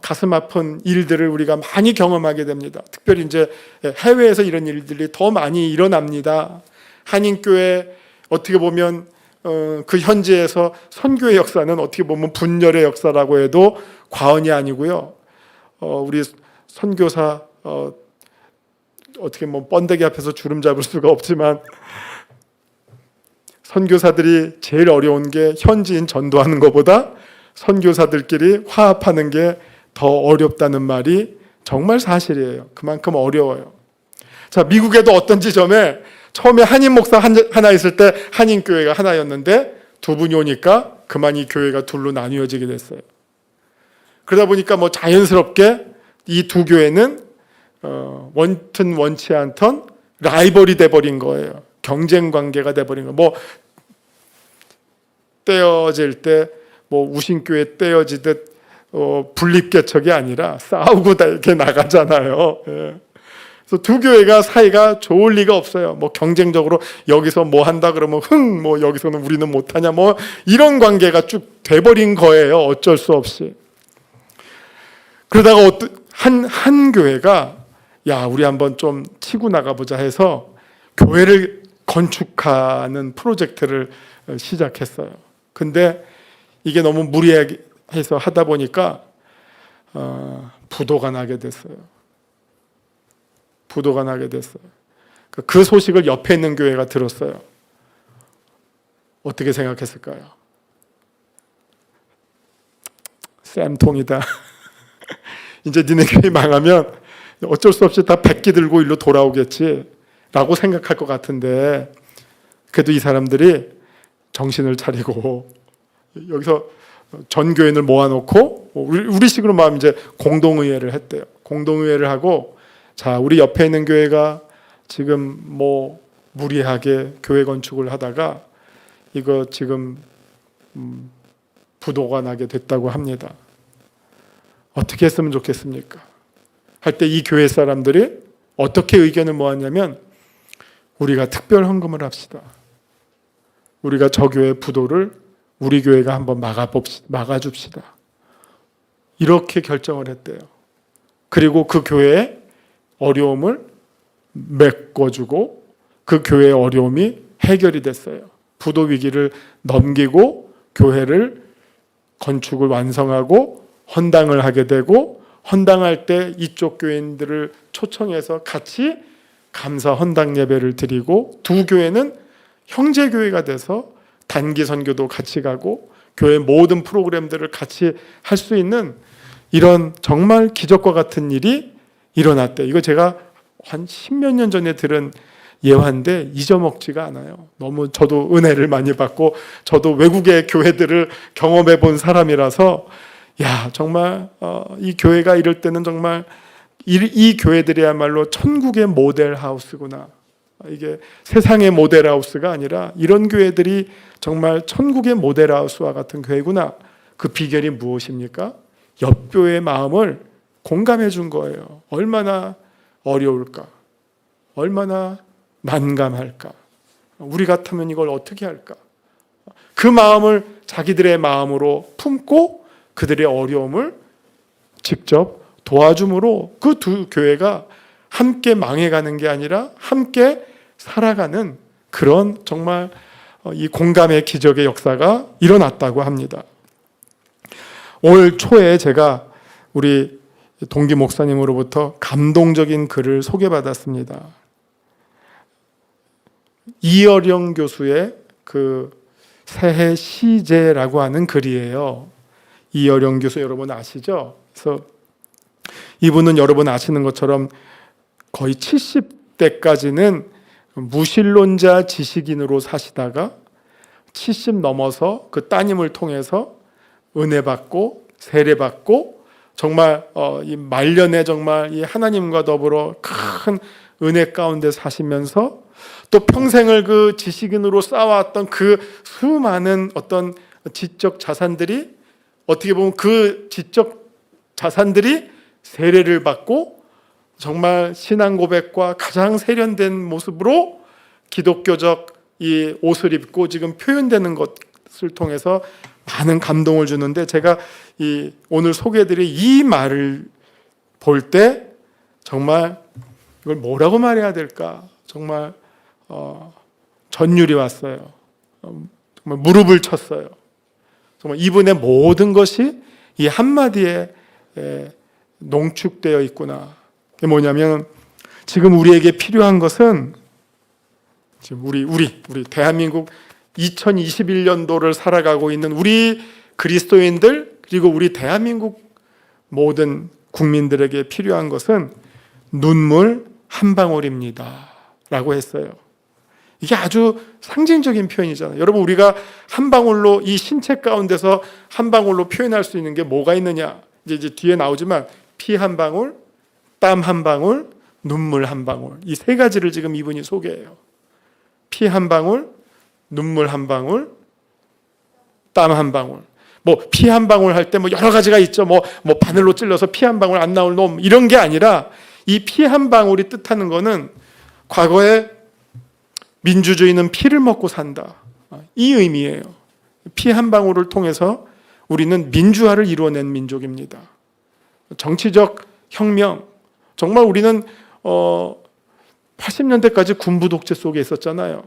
가슴 아픈 일들을 우리가 많이 경험하게 됩니다. 특별히 이제 해외에서 이런 일들이 더 많이 일어납니다. 한인교회 어떻게 보면 그 현지에서 선교의 역사는 어떻게 보면 분열의 역사라고 해도 과언이 아니고요. 우리 선교사 어떻게 번데기 앞에서 주름 잡을 수가 없지만, 선교사들이 제일 어려운 게 현지인 전도하는 것보다 선교사들끼리 화합하는 게 더 어렵다는 말이 정말 사실이에요. 그만큼 어려워요. 자, 미국에도 어떤 지점에 처음에 한인 목사 하나 있을 때 한인 교회가 하나였는데 두 분이 오니까 그만 이 교회가 둘로 나뉘어지게 됐어요. 그러다 보니까 자연스럽게 이 두 교회는 원튼 원치 않던 라이벌이 돼버린 거예요. 경쟁 관계가 돼버린 거예요. 떼어질 때 우신교회 떼어지듯 분립개척이 아니라 싸우고 이렇게 나가잖아요. 예. 그래서 두 교회가 사이가 좋을 리가 없어요. 경쟁적으로 여기서 한다 그러면 여기서는 우리는 못하냐 이런 관계가 쭉 돼버린 거예요. 어쩔 수 없이. 그러다가 한 교회가 야, 우리 한번 좀 치고 나가보자 해서 교회를 건축하는 프로젝트를 시작했어요. 근데 이게 너무 무리해서 하다 보니까 부도가 나게 됐어요. 부도가 나게 됐어요. 그 소식을 옆에 있는 교회가 들었어요. 어떻게 생각했을까요? 쌤통이다. 이제 니네 교회 망하면 어쩔 수 없이 다 백기 들고 일로 돌아오겠지 라고 생각할 것 같은데, 그래도 이 사람들이 정신을 차리고 여기서 전 교인을 모아놓고 우리식으로 말하면 이제 공동의회를 했대요. 공동의회를 하고, 자, 우리 옆에 있는 교회가 지금 뭐 무리하게 교회 건축을 하다가 이거 지금 부도가 나게 됐다고 합니다. 어떻게 했으면 좋겠습니까? 할 때 이 교회 사람들이 어떻게 의견을 모았냐면, 우리가 특별 헌금을 합시다. 우리가 저 교회 부도를 우리 교회가 한번 막아줍시다. 이렇게 결정을 했대요. 그리고 그 교회의 어려움을 메꿔주고 그 교회의 어려움이 해결이 됐어요. 부도 위기를 넘기고 교회를 건축을 완성하고 헌당을 하게 되고, 헌당할 때 이쪽 교인들을 초청해서 같이 감사 헌당 예배를 드리고, 두 교회는 형제 교회가 돼서 단기 선교도 같이 가고 교회 모든 프로그램들을 같이 할 수 있는 이런 정말 기적과 같은 일이 일어났대. 이거 제가 한 10몇 년 전에 들은 예화인데 잊어먹지가 않아요. 너무 저도 은혜를 많이 받고 저도 외국의 교회들을 경험해 본 사람이라서, 야, 정말 이 교회가 이럴 때는 정말 이 교회들이야말로 천국의 모델 하우스구나. 이게 세상의 모델 하우스가 아니라 이런 교회들이 정말 천국의 모델 하우스와 같은 교회구나. 그 비결이 무엇입니까? 옆교회의 마음을 공감해 준 거예요. 얼마나 어려울까? 얼마나 난감할까? 우리 같으면 이걸 어떻게 할까? 그 마음을 자기들의 마음으로 품고 그들의 어려움을 직접 도와줌으로 그 두 교회가 함께 망해가는 게 아니라 함께 살아가는 그런 정말 이 공감의 기적의 역사가 일어났다고 합니다. 올 초에 제가 우리 동기 목사님으로부터 감동적인 글을 소개받았습니다. 이어령 교수의 그 새해 시제라고 하는 글이에요. 이어령 교수 여러분 아시죠? 그래서 이분은 여러분 아시는 것처럼 거의 70대까지는 무신론자 지식인으로 사시다가 70 넘어서 그 따님을 통해서 은혜 받고 세례 받고 정말 이 말년에 정말 이 하나님과 더불어 큰 은혜 가운데 사시면서 또 평생을 그 지식인으로 쌓아왔던 그 수많은 어떤 지적 자산들이 어떻게 보면 그 지적 자산들이 세례를 받고 정말 신앙 고백과 가장 세련된 모습으로 기독교적 이 옷을 입고 지금 표현되는 것을 통해서 많은 감동을 주는데, 제가 이 오늘 소개해드릴 이 말을 볼 때 정말 이걸 뭐라고 말해야 될까? 정말 전율이 왔어요. 정말 무릎을 쳤어요. 정말 이분의 모든 것이 이 한마디에 농축되어 있구나. 그게 뭐냐면 지금 우리에게 필요한 것은 지금 우리 대한민국 2021년도를 살아가고 있는 우리 그리스도인들 그리고 우리 대한민국 모든 국민들에게 필요한 것은 눈물 한 방울입니다 라고 했어요. 이게 아주 상징적인 표현이잖아요. 여러분, 우리가 한 방울로 이 신체 가운데서 한 방울로 표현할 수 있는 게 뭐가 있느냐? 이제 뒤에 나오지만 피 한 방울, 땀 한 방울, 눈물 한 방울, 이 세 가지를 지금 이분이 소개해요. 피 한 방울, 눈물 한 방울, 땀 한 방울. 뭐 피 한 방울 할 때 뭐 여러 가지가 있죠. 뭐 바늘로 찔러서 피 한 방울 안 나올 놈 이런 게 아니라, 이 피 한 방울이 뜻하는 거는 과거에 민주주의는 피를 먹고 산다, 이 의미예요. 피 한 방울을 통해서 우리는 민주화를 이루어낸 민족입니다. 정치적 혁명. 정말 우리는 80년대까지 군부 독재 속에 있었잖아요.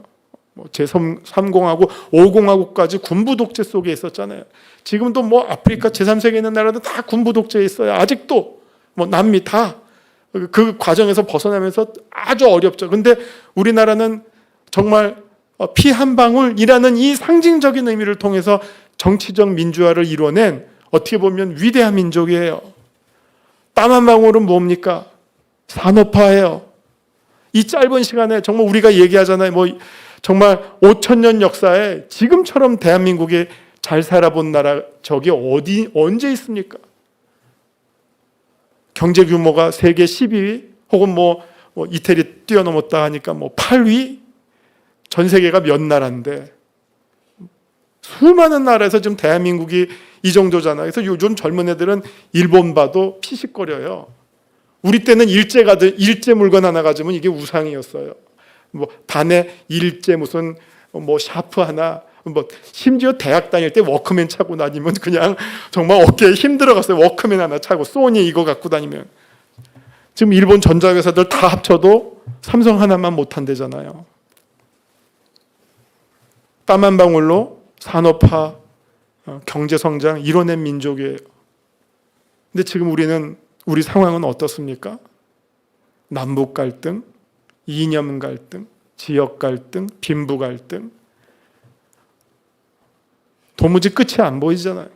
제3공화국, 5공화국까지 군부 독재 속에 있었잖아요. 지금도 아프리카 제3세계에 있는 나라도 다 군부 독재에 있어요. 아직도 남미 다 그 과정에서 벗어나면서 아주 어렵죠. 근데 우리나라는 정말 피 한 방울이라는 이 상징적인 의미를 통해서 정치적 민주화를 이뤄낸 어떻게 보면 위대한 민족이에요. 땀 한 방울은 뭡니까? 산업화예요. 이 짧은 시간에 정말 우리가 얘기하잖아요. 정말 5,000년 역사에 지금처럼 대한민국이 잘 살아본 나라 저기 언제 있습니까? 경제 규모가 세계 12위 혹은 이태리 뛰어넘었다 하니까 8위? 전 세계가 몇 나라인데 수많은 나라에서 지금 대한민국이 이 정도잖아요. 그래서 요즘 젊은 애들은 일본 봐도 피식거려요. 우리 때는 일제 물건 하나 가지면 이게 우상이었어요. 반에 일제 무슨 샤프 하나, 심지어 대학 다닐 때 워크맨 차고 다니면 그냥 정말 어깨에 힘 들어갔어요. 워크맨 하나 차고 소니 이거 갖고 다니면. 지금 일본 전자회사들 다 합쳐도 삼성 하나만 못 한대잖아요. 땀 한 방울로 산업화, 경제 성장 이뤄낸 민족이에요. 근데 지금 우리 상황은 어떻습니까? 남북 갈등, 이념 갈등, 지역 갈등, 빈부 갈등. 도무지 끝이 안 보이잖아요.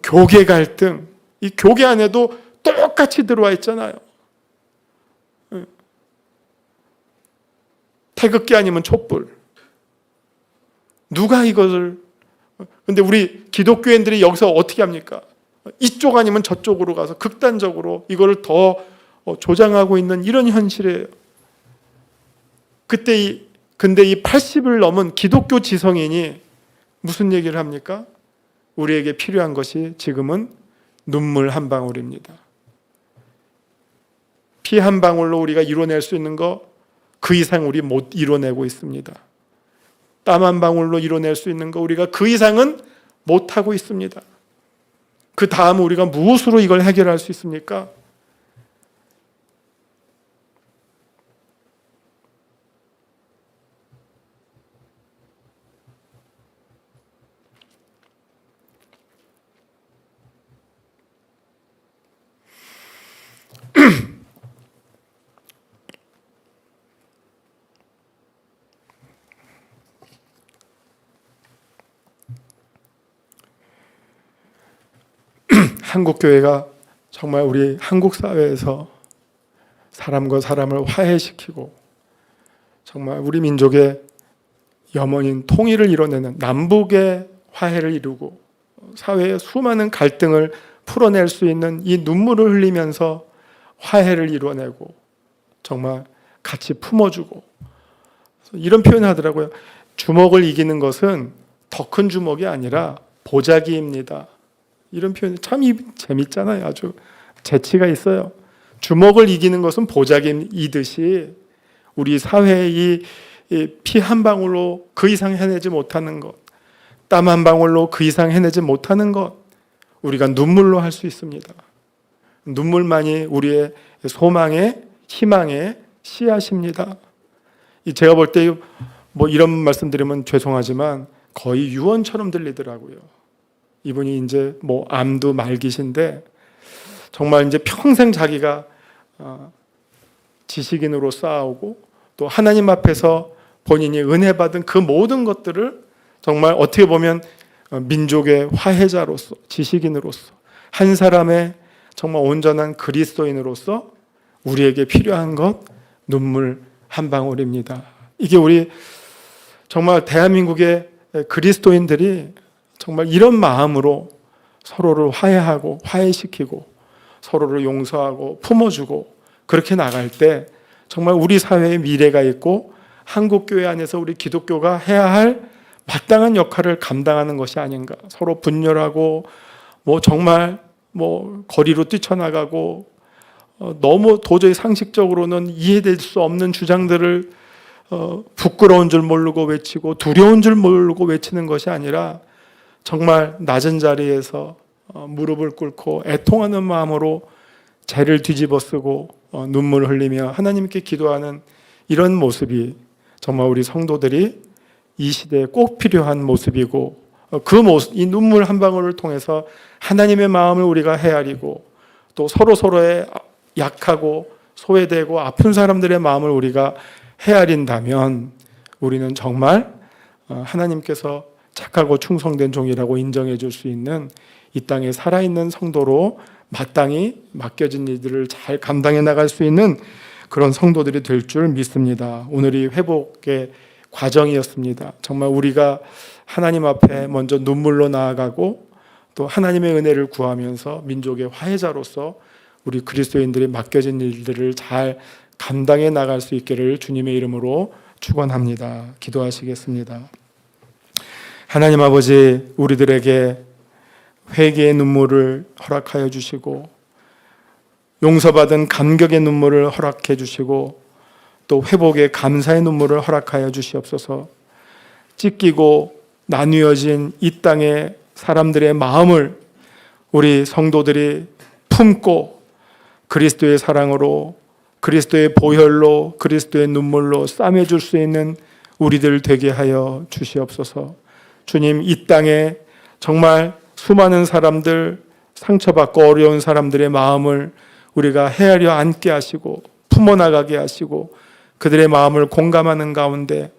교계 갈등, 이 교계 안에도 똑같이 들어와 있잖아요. 태극기 아니면 촛불. 누가 이것을, 근데 우리 기독교인들이 여기서 어떻게 합니까? 이쪽 아니면 저쪽으로 가서 극단적으로 이거를 더 조장하고 있는 이런 현실이에요. 근데 이 80을 넘은 기독교 지성인이 무슨 얘기를 합니까? 우리에게 필요한 것이 지금은 눈물 한 방울입니다. 피 한 방울로 우리가 이뤄낼 수 있는 거 그 이상 우리 못 이뤄내고 있습니다. 땀 한 방울로 이뤄낼 수 있는 거 우리가 그 이상은 못하고 있습니다. 그 다음 우리가 무엇으로 이걸 해결할 수 있습니까? 한국교회가 정말 우리 한국 사회에서 사람과 사람을 화해시키고 정말 우리 민족의 염원인 통일을 이뤄내는 남북의 화해를 이루고 사회의 수많은 갈등을 풀어낼 수 있는 이 눈물을 흘리면서 화해를 이뤄내고 정말 같이 품어주고 이런 표현을 하더라고요. 주먹을 이기는 것은 더 큰 주먹이 아니라 보자기입니다. 이런 표현이 참 재밌잖아요. 아주 재치가 있어요. 주먹을 이기는 것은 보자기이듯이 우리 사회의 피 한 방울로 그 이상 해내지 못하는 것, 땀 한 방울로 그 이상 해내지 못하는 것, 우리가 눈물로 할 수 있습니다. 눈물만이 우리의 소망의 희망의 씨앗입니다. 제가 볼 때 이런 말씀드리면 죄송하지만 거의 유언처럼 들리더라고요. 이분이 이제 암도 말기신데 정말 이제 평생 자기가 지식인으로 쌓아오고 또 하나님 앞에서 본인이 은혜 받은 그 모든 것들을 정말 어떻게 보면 민족의 화해자로서 지식인으로서 한 사람의 정말 온전한 그리스도인으로서 우리에게 필요한 것 눈물 한 방울입니다. 이게 우리 정말 대한민국의 그리스도인들이 정말 이런 마음으로 서로를 화해하고 화해시키고 서로를 용서하고 품어주고 그렇게 나갈 때 정말 우리 사회에 미래가 있고 한국교회 안에서 우리 기독교가 해야 할 마땅한 역할을 감당하는 것이 아닌가. 서로 분열하고 정말 거리로 뛰쳐나가고 너무 도저히 상식적으로는 이해될 수 없는 주장들을 부끄러운 줄 모르고 외치고 두려운 줄 모르고 외치는 것이 아니라 정말 낮은 자리에서 무릎을 꿇고 애통하는 마음으로 죄를 뒤집어쓰고 눈물을 흘리며 하나님께 기도하는 이런 모습이 정말 우리 성도들이 이 시대에 꼭 필요한 모습이고, 그 모습, 이 눈물 한 방울을 통해서 하나님의 마음을 우리가 헤아리고 또 서로서로의 약하고 소외되고 아픈 사람들의 마음을 우리가 헤아린다면 우리는 정말 하나님께서 착하고 충성된 종이라고 인정해 줄 수 있는 이 땅에 살아있는 성도로 마땅히 맡겨진 일들을 잘 감당해 나갈 수 있는 그런 성도들이 될 줄 믿습니다. 오늘이 회복의 과정이었습니다. 정말 우리가 하나님 앞에 먼저 눈물로 나아가고 또 하나님의 은혜를 구하면서 민족의 화해자로서 우리 그리스도인들이 맡겨진 일들을 잘 감당해 나갈 수 있기를 주님의 이름으로 축원합니다. 기도하시겠습니다. 하나님 아버지, 우리들에게 회개의 눈물을 허락하여 주시고 용서받은 감격의 눈물을 허락해 주시고 또 회복의 감사의 눈물을 허락하여 주시옵소서. 찢기고 나뉘어진 이 땅의 사람들의 마음을 우리 성도들이 품고 그리스도의 사랑으로, 그리스도의 보혈로, 그리스도의 눈물로 싸매줄 수 있는 우리들 되게 하여 주시옵소서. 주님, 이 땅에 정말 수많은 사람들, 상처받고 어려운 사람들의 마음을 우리가 헤아려 앉게 하시고 품어나가게 하시고 그들의 마음을 공감하는 가운데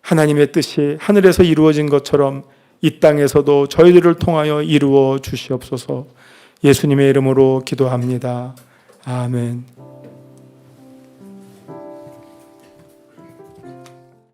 하나님의 뜻이 하늘에서 이루어진 것처럼 이 땅에서도 저희들을 통하여 이루어 주시옵소서. 예수님의 이름으로 기도합니다. 아멘.